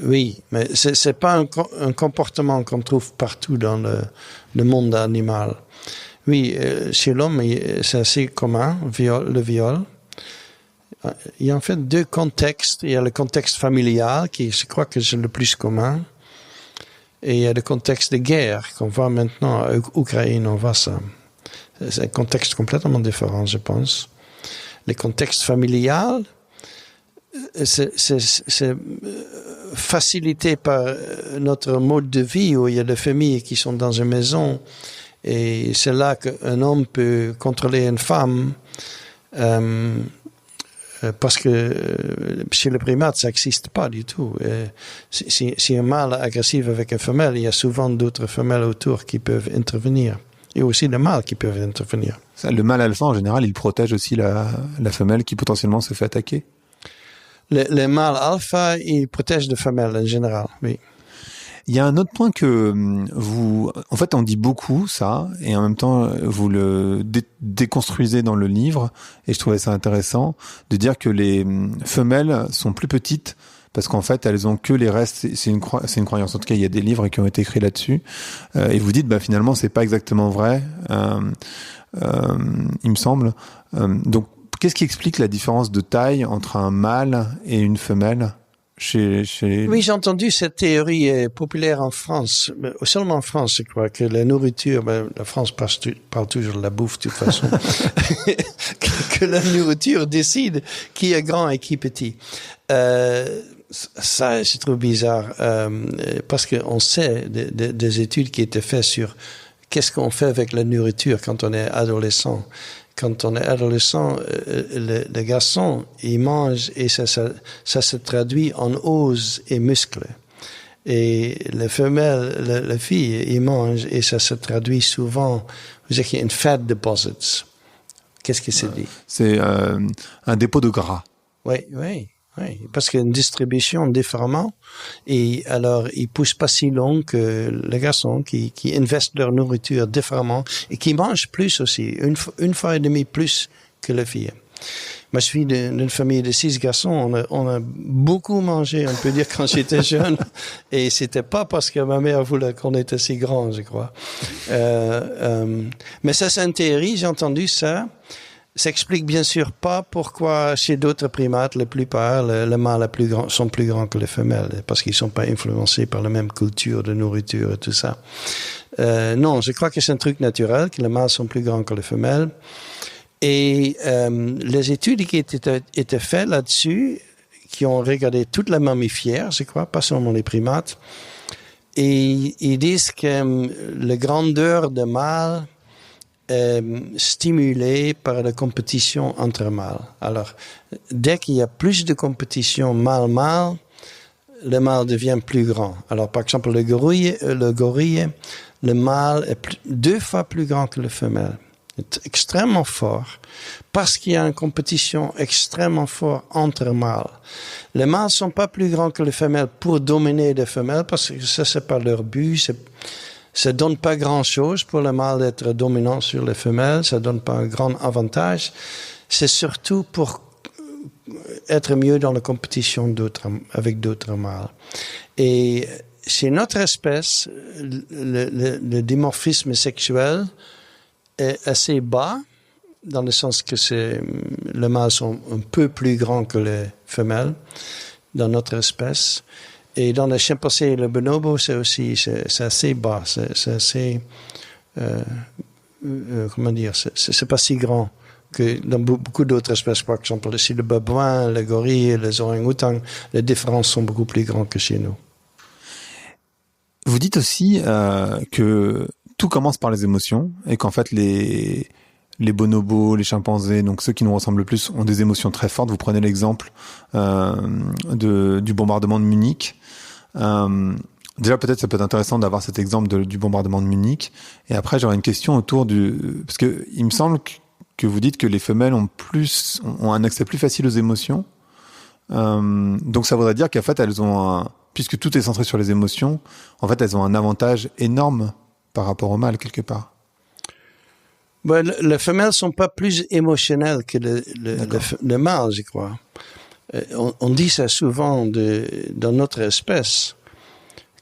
Oui, mais c'est pas un comportement qu'on trouve partout dans le monde animal. Oui, chez l'homme, c'est assez commun, le viol. Il y a en fait deux contextes. Il y a le contexte familial, qui je crois que c'est le plus commun. Et il y a le contexte de guerre, qu'on voit maintenant en Ukraine, on voit ça. C'est un contexte complètement différent, je pense. Le contexte familial, c'est facilité par notre mode de vie où il y a des familles qui sont dans une maison et c'est là qu'un homme peut contrôler une femme Parce que chez les primates, ça n'existe pas du tout. Si un mâle est agressif avec une femelle, il y a souvent d'autres femelles autour qui peuvent intervenir. Et aussi les mâles qui peuvent intervenir. Le mâle alpha, en général, il protège aussi la femelle qui potentiellement se fait attaquer. Les mâles alpha, ils protègent les femelles en général, oui. Il y a un autre point que en fait, on dit beaucoup ça, et en même temps, vous le déconstruisez dans le livre, et je trouvais ça intéressant de dire que les femelles sont plus petites parce qu'en fait, elles ont que les restes. C'est une croyance. En tout cas, il y a des livres qui ont été écrits là-dessus, et vous dites, finalement, c'est pas exactement vrai. Il me semble. Donc, qu'est-ce qui explique la différence de taille entre un mâle et une femelle? Oui, j'ai entendu cette théorie populaire en France, mais seulement en France, je crois, que la nourriture, la France parle toujours de la bouffe de toute façon, que la nourriture décide qui est grand et qui est petit. Ça, c'est trop bizarre, parce qu'on sait des études qui étaient faites sur qu'est-ce qu'on fait avec la nourriture quand on est adolescent. Quand on est adolescent, le garçon, il mange et ça se traduit en os et muscles. Et la femelle, la fille, il mange et ça se traduit souvent, vous savez, in fat deposits. Qu'est-ce que c'est dit? C'est un dépôt de gras. Oui. Parce qu'il y a une distribution différemment. Et alors, ils poussent pas si long que les garçons qui investent leur nourriture différemment et qui mangent plus aussi, une fois et demie plus que les filles. Moi, je suis d'une famille de 6 garçons. On a beaucoup mangé, on peut dire, quand j'étais jeune. Et c'était pas parce que ma mère voulait qu'on était si grands, je crois. Mais ça, c'est une théorie, j'ai entendu ça. Ça explique bien sûr pas pourquoi chez d'autres primates, la plupart, les mâles sont plus grands que les femelles, parce qu'ils sont pas influencés par la même culture de nourriture et tout ça. Non, je crois que c'est un truc naturel, que les mâles sont plus grands que les femelles. Et les études qui étaient faites là-dessus, qui ont regardé toute la mammifère, je crois, pas seulement les primates, et ils disent que la grandeur de mâles stimulé par la compétition entre mâles. Alors, dès qu'il y a plus de compétition mâle-mâle, le mâle devient plus grand. Alors, par exemple, le gorille, le mâle est 2 fois plus grand que la femelle. C'est extrêmement fort parce qu'il y a une compétition extrêmement forte entre mâles. Les mâles sont pas plus grands que les femelles pour dominer les femelles parce que ça, c'est pas leur but. Ça donne pas grand-chose pour le mâle d'être dominant sur les femelles. Ça donne pas un grand avantage. C'est surtout pour être mieux dans la compétition avec d'autres mâles. Et chez notre espèce, le dimorphisme sexuel est assez bas, dans le sens que les mâles sont un peu plus grands que les femelles dans notre espèce. Et dans le chimpanzé et le bonobo, c'est assez bas, c'est assez, comment dire, c'est pas si grand que dans beaucoup d'autres espèces. Par exemple, chez le babouin, le gorille, les orang-outans, les différences sont beaucoup plus grandes que chez nous. Vous dites aussi que tout commence par les émotions et qu'en fait les bonobos, les chimpanzés, donc ceux qui nous ressemblent le plus, ont des émotions très fortes. Vous prenez l'exemple du bombardement de Munich. Déjà, peut-être, ça peut être intéressant d'avoir cet exemple du bombardement de Munich. Et après, j'aurais une question autour parce que il me semble que vous dites que les femelles ont un accès plus facile aux émotions. Donc, ça voudrait dire qu'en fait, puisque tout est centré sur les émotions, en fait, elles ont un avantage énorme par rapport aux mâles, quelque part. Les femelles sont pas plus émotionnelles que le mâle, je crois. On dit ça souvent dans notre espèce,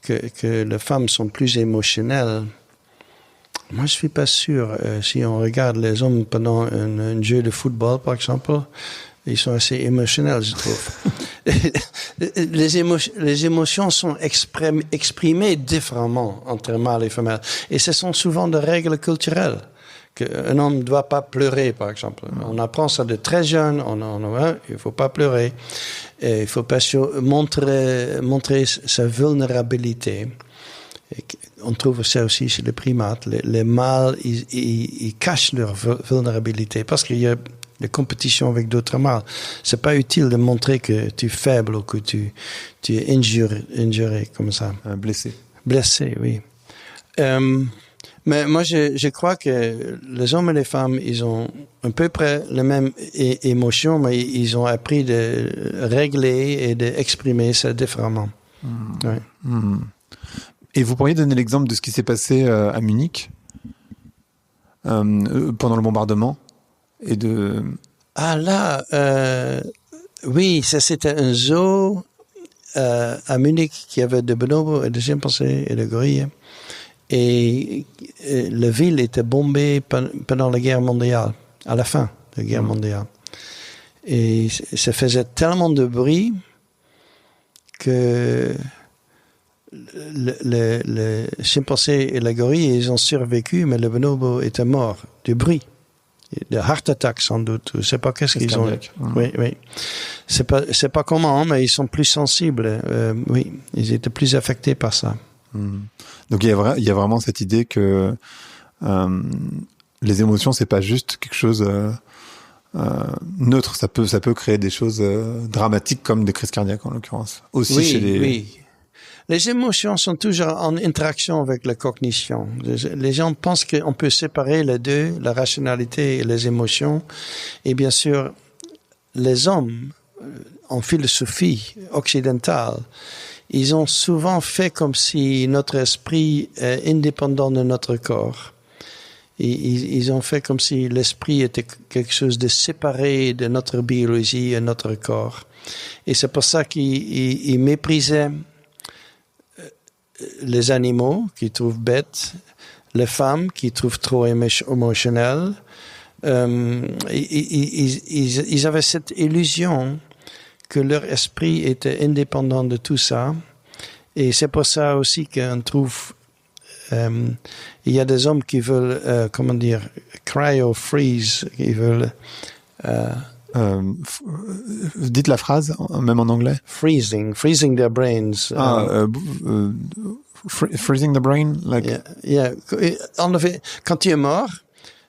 que les femmes sont plus émotionnelles. Moi, je suis pas sûr. Si on regarde les hommes pendant un jeu de football, par exemple, ils sont assez émotionnels, je trouve. Les émotions sont exprimées différemment entre mâles et femelles. Et ce sont souvent des règles culturelles. Qu'un homme ne doit pas pleurer, par exemple. On apprend ça de très jeune. Il faut pas pleurer. Et il faut pas montrer sa vulnérabilité. Et on trouve ça aussi chez les primates. Les mâles, ils cachent leur vulnérabilité parce qu'il y a de compétition avec d'autres mâles. C'est pas utile de montrer que tu es faible ou que tu es injuré comme ça. Blessé. Blessé, oui. Mais moi, je crois que les hommes et les femmes, ils ont à peu près les mêmes émotions, mais ils ont appris de régler et d'exprimer ça différemment. Ouais. Et vous pourriez donner l'exemple de ce qui s'est passé à Munich pendant le bombardement et de... Ah là, oui, ça c'était un zoo à Munich qui avait de bonobos et de chimpanzés et de gorilles. Et la ville était bombée pendant la guerre mondiale, à la fin de la guerre mondiale. Et ça faisait tellement de bruit que le chimpanzé et la gorille, ils ont survécu, mais le bonobo était mort du bruit. De heart attack sans doute. Je sais pas qu'est-ce qu'ils ont. Oui, oui. C'est pas comment, mais ils sont plus sensibles. Oui, ils étaient plus affectés par ça. Donc il y a vraiment cette idée que les émotions, c'est pas juste quelque chose neutre. Ça peut créer des choses dramatiques comme des crises cardiaques en l'occurrence. Aussi oui, chez les. Oui. Les émotions sont toujours en interaction avec la cognition. Les gens pensent qu'on peut séparer les deux, la rationalité et les émotions. Et bien sûr, les hommes, en philosophie occidentale, ils ont souvent fait comme si notre esprit est indépendant de notre corps. Ils ont fait comme si l'esprit était quelque chose de séparé de notre biologie et notre corps. Et c'est pour ça qu'ils méprisaient les animaux qu'ils trouvent bêtes, les femmes qu'ils trouvent trop émotionnelles. Ils avaient cette illusion que leur esprit était indépendant de tout ça. Et c'est pour ça aussi qu'on trouve... il y a des hommes qui veulent, cryo-freeze, qui veulent... dites la phrase, même en anglais. Freezing their brains. Freezing the brain, like. Yeah. Quand tu es mort,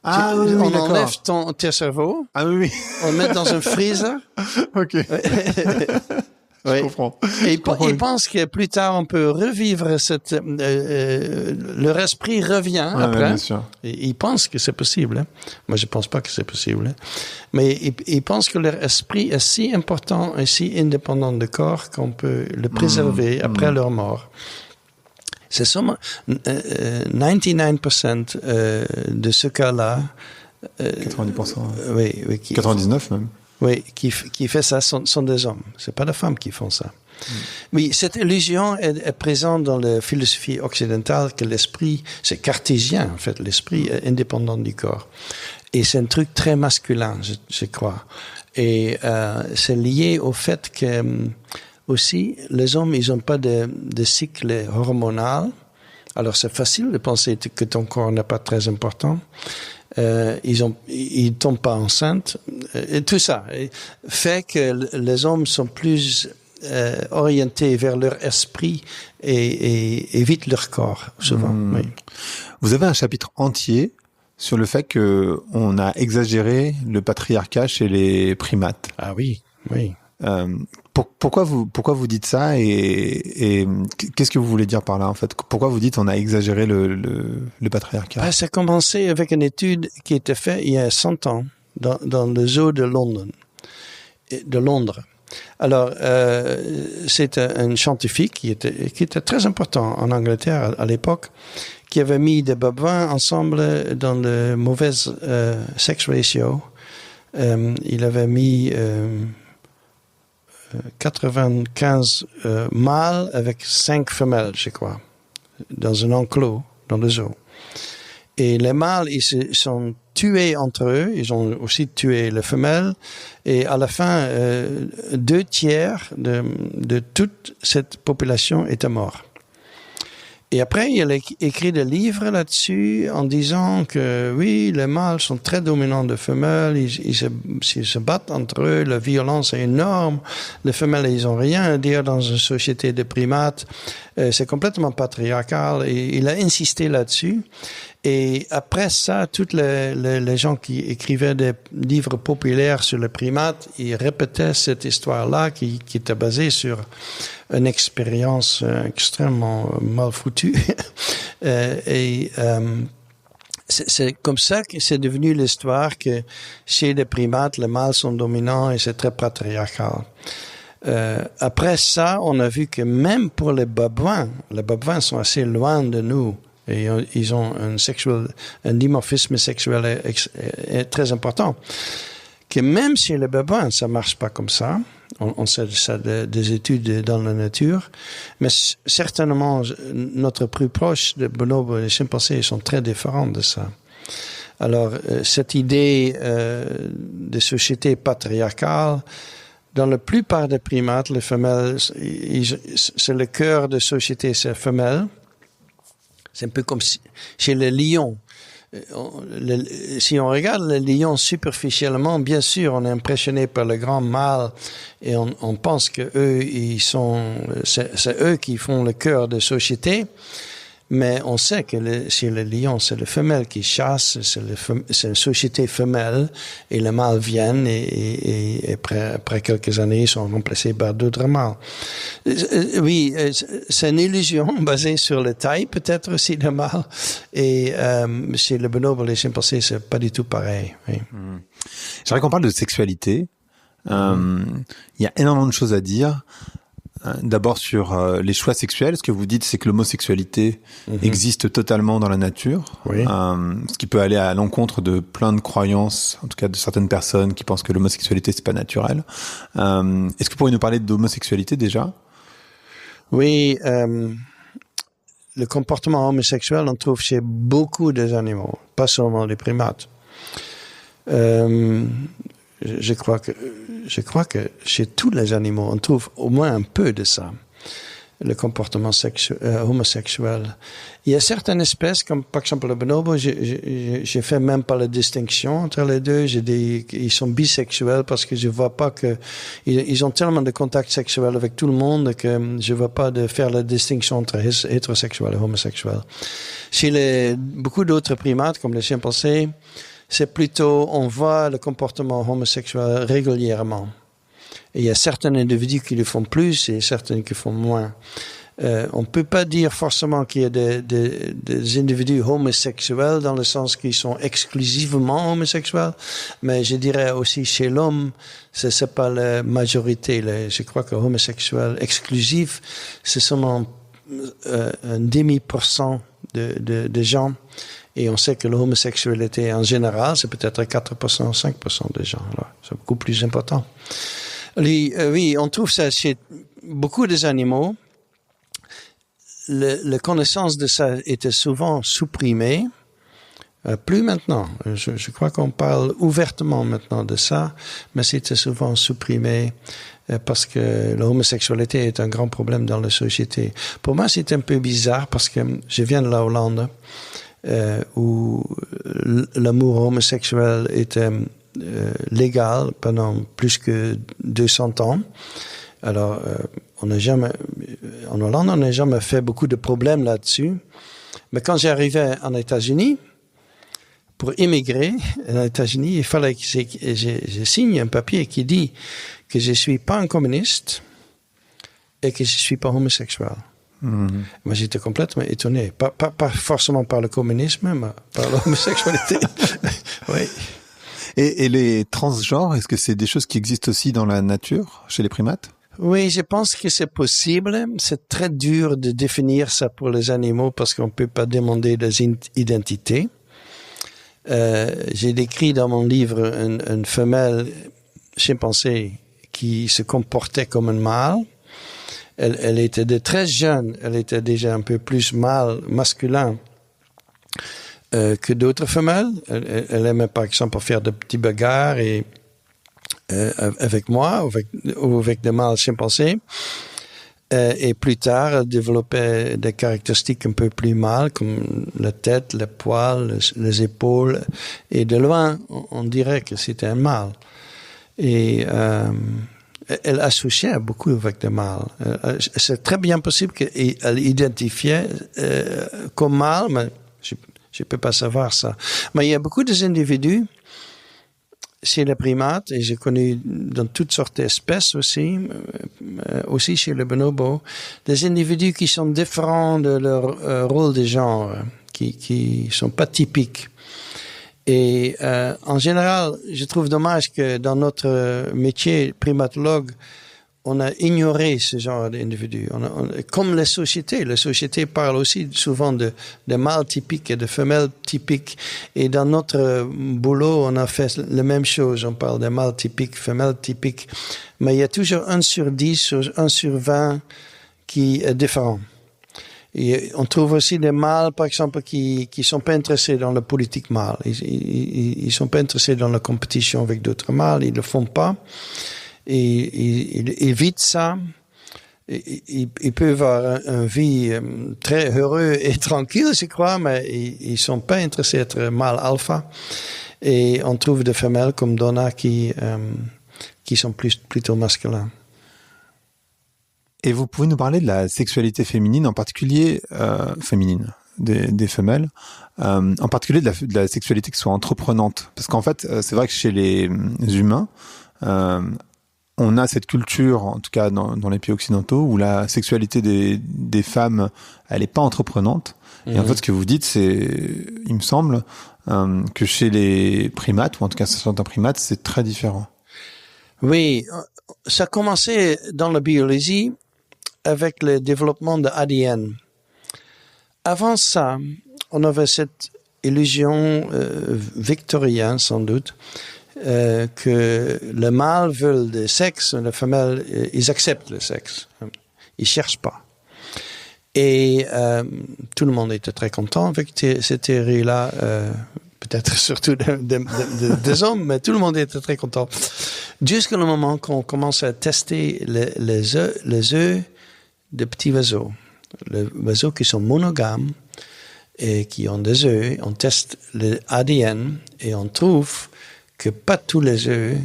on enlève ton cerveau. Ah oui. On le met dans un freezer. Ok. Je comprends. Et ils pensent que plus tard on peut revivre cette. Leur esprit revient après. Bien sûr. Ils pensent que c'est possible. Hein. Moi, je pense pas que c'est possible. Hein. Mais ils pensent que leur esprit est si important et si indépendant du corps qu'on peut le préserver après leur mort. C'est seulement 99% de ce cas-là. 90%. Oui. 99 même. Oui, qui fait ça sont des hommes. C'est pas des femmes qui font ça. Oui, cette illusion est présente dans la philosophie occidentale que l'esprit, c'est cartésien en fait, l'esprit est indépendant du corps. Et c'est un truc très masculin, je crois. Et c'est lié au fait que aussi les hommes, ils ont pas de cycle hormonal. Alors c'est facile de penser que ton corps n'est pas très important. Ils tombent pas enceintes. Et tout ça fait que les hommes sont plus orientés vers leur esprit et évitent leur corps, souvent. Oui. Vous avez un chapitre entier sur le fait que on a exagéré le patriarcat chez les primates. Ah oui. Pourquoi vous dites ça et qu'est-ce que vous voulez dire par là en fait? Pourquoi vous dites on a exagéré le patriarcat? Ça a commencé avec une étude qui a été faite il y a 100 ans dans le zoo de Londres. Alors, c'est un scientifique qui était très important en Angleterre à l'époque, qui avait mis des bovins ensemble dans le mauvais sex ratio. Il avait mis 95 mâles avec 5 femelles, je crois, dans un enclos, dans le zoo. Et les mâles, ils se sont tués entre eux, ils ont aussi tué les femelles, et à la fin, 2/3 de toute cette population étaient morts. Et après, il a écrit des livres là-dessus en disant que oui, les mâles sont très dominants des femelles, ils se battent entre eux, la violence est énorme, les femelles, ils ont rien à dire dans une société de primates, c'est complètement patriarcal, et il a insisté là-dessus. Et après ça, tous les gens qui écrivaient des livres populaires sur les primates, ils répétaient cette histoire-là qui était basée sur une expérience extrêmement mal foutue. C'est comme ça que c'est devenu l'histoire que chez les primates, les mâles sont dominants et c'est très patriarcal. Après ça, on a vu que même pour les babouins sont assez loin de nous. Et ils ont un dimorphisme sexuel très important. Que même chez les babouins, ça marche pas comme ça. On sait ça des études dans la nature. Mais certainement, notre plus proche de bonobos et les chimpanzés sont très différents de ça. Alors, cette idée de société patriarcale, dans la plupart des primates, les femelles, c'est le cœur de société, c'est femelle. C'est un peu comme chez les lions. Si on regarde les lions superficiellement, bien sûr, on est impressionné par le grand mâle et on pense que c'est eux qui font le cœur de société. Mais on sait que chez les lions, c'est les femelles qui chassent, c'est une société femelle, et les mâles viennent et après quelques années, ils sont remplacés par d'autres mâles. Oui, c'est une illusion basée sur la taille, peut-être aussi des mâles. Et chez les bonobos, les chimpanzés, c'est pas du tout pareil. Oui. J'aimerais qu'on parle de sexualité. Il y a énormément de choses à dire. D'abord sur les choix sexuels, ce que vous dites, c'est que l'homosexualité existe totalement dans la nature, oui. Ce qui peut aller à l'encontre de plein de croyances, en tout cas de certaines personnes qui pensent que l'homosexualité c'est pas naturel. Est-ce que vous pourriez nous parler d'homosexualité déjà? Oui, le comportement homosexuel on trouve chez beaucoup des animaux, pas seulement les primates. Je crois que chez tous les animaux, on trouve au moins un peu de ça, le comportement homosexuel. Il y a certaines espèces, comme par exemple le bonobo, je fais même pas la distinction entre les deux. Je dis qu'ils sont bisexuels parce que je vois pas que ils ont tellement de contacts sexuels avec tout le monde que je vois pas de faire la distinction entre hétérosexuels et homosexuels. Chez beaucoup d'autres primates, comme les chimpanzés, c'est plutôt, on voit le comportement homosexuel régulièrement. Et il y a certains individus qui le font plus et certains qui font moins. On ne peut pas dire forcément qu'il y a des individus homosexuels dans le sens qu'ils sont exclusivement homosexuels, mais je dirais aussi chez l'homme, c'est pas la majorité. Je crois que homosexuel exclusif, c'est seulement un demi% de gens. Et on sait que l'homosexualité en général, c'est peut-être 4%, 5% des gens. Alors, c'est beaucoup plus important. Oui, on trouve ça chez beaucoup des animaux. La connaissance de ça était souvent supprimée. Plus maintenant. Je crois qu'on parle ouvertement maintenant de ça, mais c'était souvent supprimé parce que l'homosexualité est un grand problème dans la société. Pour moi, c'est un peu bizarre parce que je viens de la Hollande. Où l'amour homosexuel était légal pendant plus que 200 ans. Alors, en Hollande, on n'a jamais fait beaucoup de problèmes là-dessus. Mais quand j'arrivais en États-Unis, pour immigrer aux États-Unis, il fallait que je signe un papier qui dit que je suis pas un communiste et que je suis pas homosexuel. Moi, j'étais complètement étonné. Pas forcément par le communisme, mais par l'homosexualité. Oui. Et les transgenres, est-ce que c'est des choses qui existent aussi dans la nature, chez les primates? Oui, je pense que c'est possible. C'est très dur de définir ça pour les animaux parce qu'on peut pas demander des identités. J'ai décrit dans mon livre une femelle chimpanzé qui se comportait comme un mâle. Elle était très jeune, elle était déjà un peu plus masculin que d'autres femelles. Elle aimait par exemple faire de petits bagarres avec moi ou avec des mâles chimpanzés. Et plus tard, elle développait des caractéristiques un peu plus mâles, comme la tête, les poils, les épaules. Et de loin, on dirait que c'était un mâle. Et elle associait beaucoup avec des mâles. C'est très bien possible qu'elle identifiait comme mâle, mais Je peux pas savoir ça. Mais il y a beaucoup d'individus chez les primates, et j'ai connu dans toutes sortes d'espèces aussi chez les bonobos, des individus qui sont différents de leur rôle de genre, qui sont pas typiques. Et en général, je trouve dommage que dans notre métier primatologue, on a ignoré ce genre d'individus. Comme les sociétés parlent aussi souvent de mâles typiques et de femelles typiques. Et dans notre boulot, on a fait la même chose. On parle de mâles typiques, femelles typiques. Mais il y a toujours 1 sur 10 ou 1 sur 20 qui est différent. Et on trouve aussi des mâles, par exemple, qui sont pas intéressés dans la politique mâle. Ils sont pas intéressés dans la compétition avec d'autres mâles. Ils le font pas. Et ils évitent ça. Ils peuvent avoir une vie très heureuse et tranquille, je crois, mais ils sont pas intéressés à être mâle alpha. Et on trouve des femelles comme Donna qui sont plutôt masculins. Et vous pouvez nous parler de la sexualité féminine, en particulier des femelles, en particulier de la sexualité qui soit entreprenante. Parce qu'en fait, c'est vrai que chez les humains, on a cette culture, en tout cas dans les pays occidentaux, où la sexualité des femmes, elle est pas entreprenante. Et en fait, ce que vous dites, il me semble, que chez les primates, ou en tout cas certains primates, c'est très différent. Oui, ça a commencé dans la biologie avec le développement de ADN. Avant ça, on avait cette illusion victorienne, sans doute, que le mâle veut le sexe, la femelle, ils acceptent le sexe. Ils cherchent pas. Et tout le monde était très content avec cette théorie-là, peut-être surtout des hommes, mais tout le monde était très content. Jusqu'au moment qu'on commence à tester les œufs de petits oiseaux. Les oiseaux qui sont monogames et qui ont des œufs, on teste l'ADN et on trouve que pas tous les œufs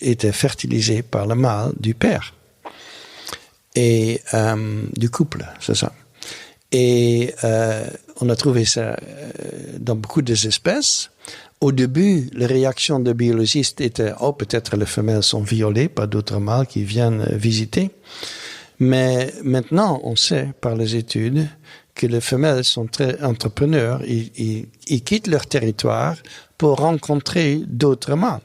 étaient fertilisés par le mâle du père et du couple, c'est ça. Et on a trouvé ça dans beaucoup des espèces. Au début, les réactions des biologistes étaient « peut-être les femelles sont violées par d'autres mâles qui viennent visiter ». Mais maintenant, on sait par les études que les femelles sont très entrepreneurs. Ils quittent leur territoire pour rencontrer d'autres mâles.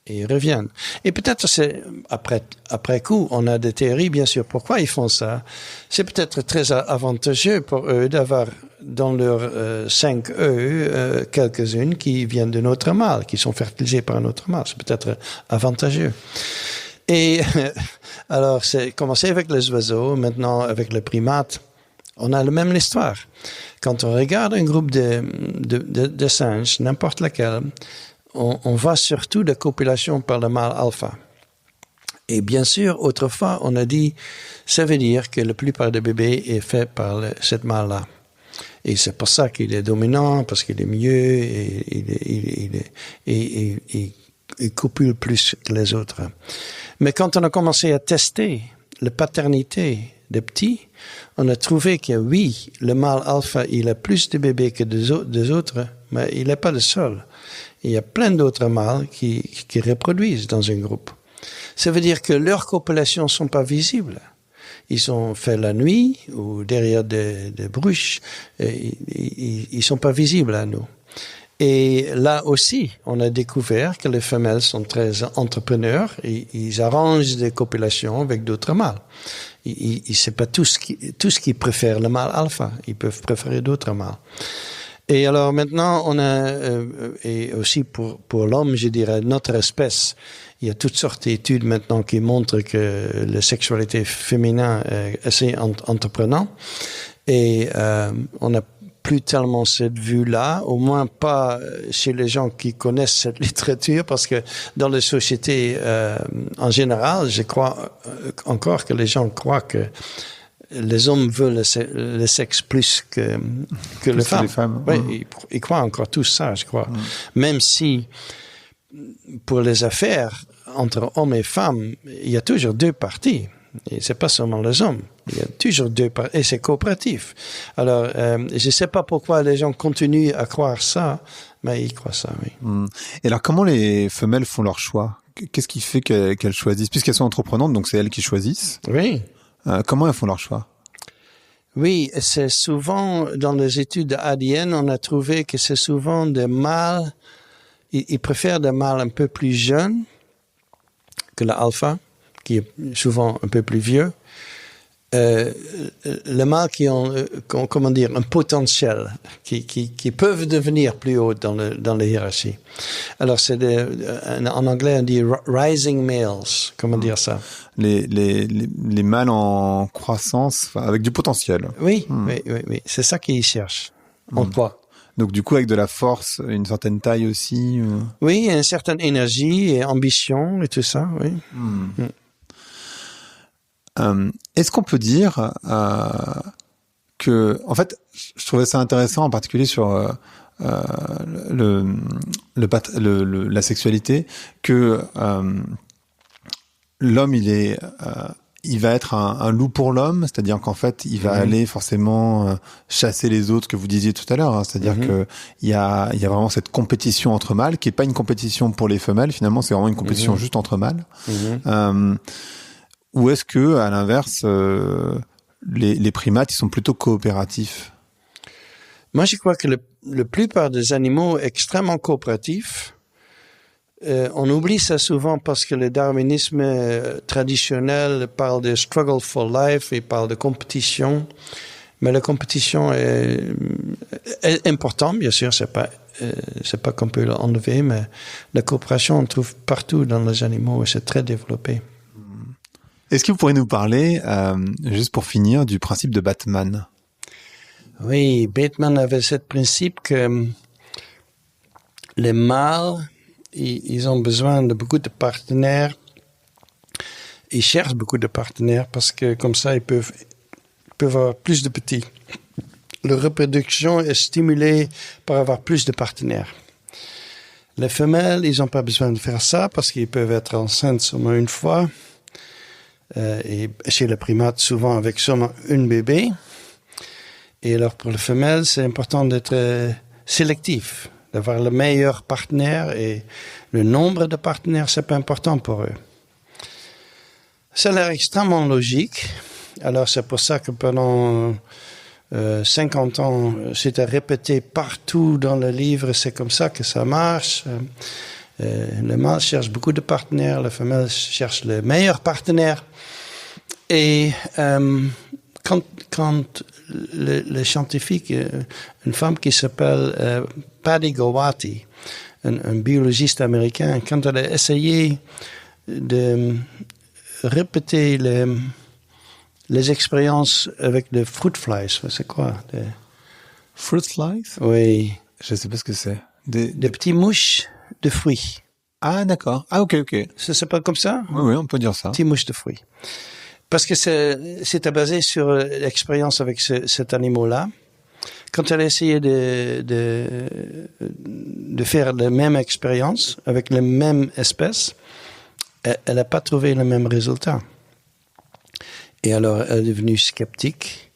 Et ils reviennent. Et peut-être c'est après coup, on a des théories, bien sûr, pourquoi ils font ça. C'est peut-être très avantageux pour eux d'avoir dans leurs 5 œufs quelques-unes qui viennent d'un autre mâle, qui sont fertilisées par un autre mâle. C'est peut-être avantageux. Et alors, c'est commencé avec les oiseaux, maintenant avec les primates. On a la même histoire. Quand on regarde un groupe de singes, n'importe lequel, on voit surtout des copulations par le mâle alpha. Et bien sûr, autrefois, on a dit, ça veut dire que la plupart des bébés est fait par cette mâle-là. Et c'est pour ça qu'il est dominant, parce qu'il est mieux, et il copule plus que les autres. Mais quand on a commencé à tester la paternité des petits, on a trouvé que oui, le mâle alpha, il a plus de bébés que des autres, mais il n'est pas le seul. Il y a plein d'autres mâles qui reproduisent dans un groupe. Ça veut dire que leurs copulations sont pas visibles. Ils sont faits la nuit ou derrière des bruches. Ils sont pas visibles à nous. Et là aussi, on a découvert que les femelles sont très entrepreneurs. Ils arrangent des copulations avec d'autres mâles. C'est pas tous qui préfèrent le mâle alpha. Ils peuvent préférer d'autres mâles. Et alors maintenant, on a, et aussi pour l'homme, je dirais, notre espèce, il y a toutes sortes d'études maintenant qui montrent que la sexualité féminine est assez entreprenante. Et on n'a plus tellement cette vue-là, au moins pas chez les gens qui connaissent cette littérature, parce que dans les sociétés en général, je crois encore que les gens croient que les hommes veulent le sexe plus que les femmes. Oui, ils croient encore tout ça, je crois. Même si, pour les affaires, entre hommes et femmes, il y a toujours deux parties. Et c'est pas seulement les hommes. Il y a toujours et c'est coopératif. Alors, je sais pas pourquoi les gens continuent à croire ça, mais ils croient ça, oui. Et alors, comment les femelles font leur choix? Qu'est-ce qui fait qu'elles choisissent? Puisqu'elles sont entreprenantes, donc c'est elles qui choisissent. Oui. Comment elles font leur choix? Oui, c'est souvent, dans les études ADN, on a trouvé que c'est souvent des mâles, ils préfèrent des mâles un peu plus jeunes que l'alpha, qui est souvent un peu plus vieux. Les mâles qui ont, comment dire, un potentiel, qui peuvent devenir plus haut dans la hiérarchie. Alors, c'est en anglais, on dit rising males. Comment dire ça? Les mâles en croissance, avec du potentiel. Oui. C'est ça qu'ils cherchent. En toi. Donc, du coup, avec de la force, une certaine taille aussi. Oui, une certaine énergie et ambition et tout ça, oui. Est-ce qu'on peut dire que, en fait, je trouvais ça intéressant, en particulier sur la sexualité, que l'homme, il va être un loup pour l'homme, c'est-à-dire qu'en fait, il va aller forcément chasser les autres que vous disiez tout à l'heure. Hein, c'est-à-dire que il y a vraiment cette compétition entre mâles, qui est pas une compétition pour les femelles. Finalement, c'est vraiment une compétition juste entre mâles. Ou est-ce que, à l'inverse, les primates, ils sont plutôt coopératifs? Moi, je crois que la plupart des animaux extrêmement coopératifs, on oublie ça souvent parce que le darwinisme traditionnel parle de struggle for life et parle de compétition. Mais la compétition est importante, bien sûr, c'est pas qu'on peut l'enlever, mais la coopération, on trouve partout dans les animaux et c'est très développé. Est-ce que vous pourriez nous parler, juste pour finir, du principe de Batman? Oui, Batman avait ce principe que les mâles, ils ont besoin de beaucoup de partenaires. Ils cherchent beaucoup de partenaires parce que comme ça, ils peuvent avoir plus de petits. Leur reproduction est stimulée par avoir plus de partenaires. Les femelles, ils n'ont pas besoin de faire ça parce qu'ils peuvent être enceintes seulement une fois. Et chez les primates, souvent avec seulement une bébé. Et alors pour les femelles, c'est important d'être sélectif, d'avoir le meilleur partenaire et le nombre de partenaires, c'est pas important pour eux. Ça a l'air extrêmement logique. Alors c'est pour ça que pendant 50 ans, c'était répété partout dans le livre, c'est comme ça que ça marche. Le mâle cherche beaucoup de partenaires, la femelle cherche le meilleur partenaire. Et quand le scientifique, une femme qui s'appelle Paddy Gowati, un biologiste américain, quand elle a essayé de répéter les expériences avec les fruit flies, c'est quoi? Fruit flies? Oui. Je sais pas ce que c'est. Des petits mouches de fruits. Ah, d'accord. Ah, ok. Ça s'appelle comme ça? Oui, on peut dire ça. Petits mouches de fruits. Parce que c'était basé sur l'expérience avec cet animal-là. Quand elle a essayé de faire la même expérience avec les mêmes espèces, elle n'a pas trouvé le même résultat. Et alors, elle est devenue sceptique.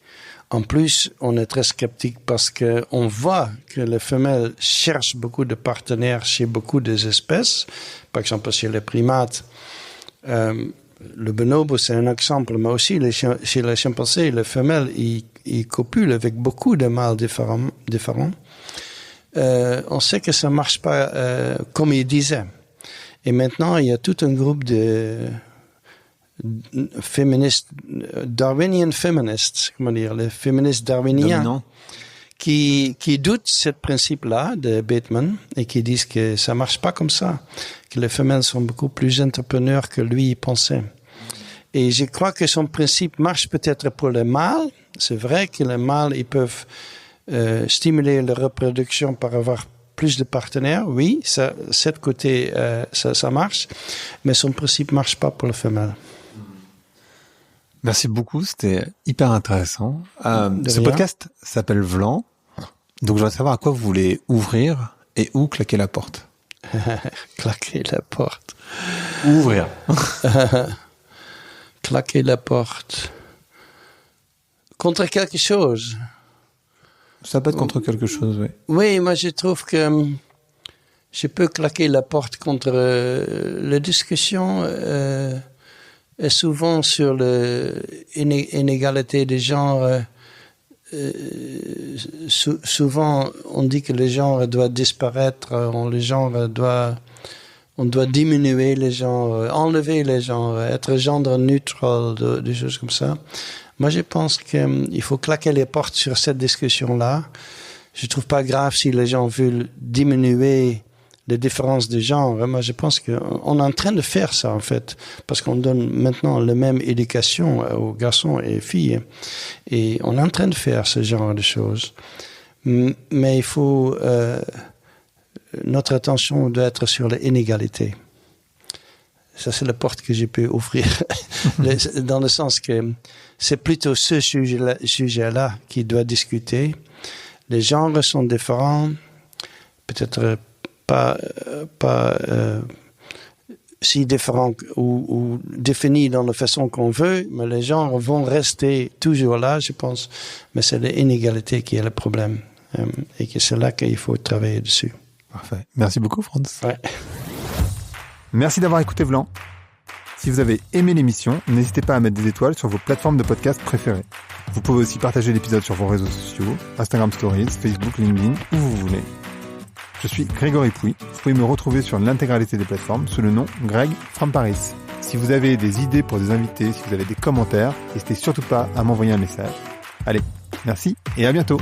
En plus, on est très sceptique parce que on voit que les femelles cherchent beaucoup de partenaires chez beaucoup des espèces. Par exemple, chez les primates, le bonobo, c'est un exemple, mais aussi chez les chimpanzés, les femelles, ils copulent avec beaucoup de mâles différents. On sait que ça marche pas comme ils disaient. Et maintenant, il y a tout un groupe de féministes, Darwinian feminists, comment dire, les féministes darwiniens, qui doutent ce principe-là de Bateman et qui disent que ça marche pas comme ça, que les femelles sont beaucoup plus entrepreneurs que lui pensait. Et je crois que son principe marche peut-être pour les mâles. C'est vrai que les mâles, ils peuvent stimuler la reproduction par avoir plus de partenaires. Oui, cet côté, ça marche. Mais son principe marche pas pour les femelles. Merci beaucoup, c'était hyper intéressant. Ce podcast s'appelle Vlan. Donc, je voudrais savoir à quoi vous voulez ouvrir et où claquer la porte. Claquer la porte. Ouvrir. Claquer la porte. Contre quelque chose. Ça peut être contre quelque chose, oui. Oui, moi je trouve que je peux claquer la porte contre la discussion est souvent sur l'inégalité des genres. Souvent, on dit que le genre doit disparaître, on doit diminuer les genres, enlever les genres, être gendre neutral, des choses comme ça. Moi, je pense qu'il faut claquer les portes sur cette discussion-là. Je trouve pas grave si les gens veulent diminuer les différences de genre. Moi, je pense qu'on est en train de faire ça, en fait, parce qu'on donne maintenant la même éducation aux garçons et filles. Et on est en train de faire ce genre de choses. Mais il faut... notre attention doit être sur l'inégalité. Ça, c'est la porte que je peux offrir. Dans le sens que c'est plutôt ce sujet-là qui doit discuter. Les genres sont différents, peut-être pas si différents ou définis dans la façon qu'on veut, mais les genres vont rester toujours là, je pense. Mais c'est l'inégalité qui est le problème. Et que c'est là qu'il faut travailler dessus. Parfait. Merci beaucoup, Franz. Ouais. Merci d'avoir écouté Vlan. Si vous avez aimé l'émission, n'hésitez pas à mettre des étoiles sur vos plateformes de podcast préférées. Vous pouvez aussi partager l'épisode sur vos réseaux sociaux, Instagram Stories, Facebook, LinkedIn, où vous voulez. Je suis Grégory Pouy. Vous pouvez me retrouver sur l'intégralité des plateformes sous le nom Greg from Paris. Si vous avez des idées pour des invités, si vous avez des commentaires, n'hésitez surtout pas à m'envoyer un message. Allez, merci et à bientôt.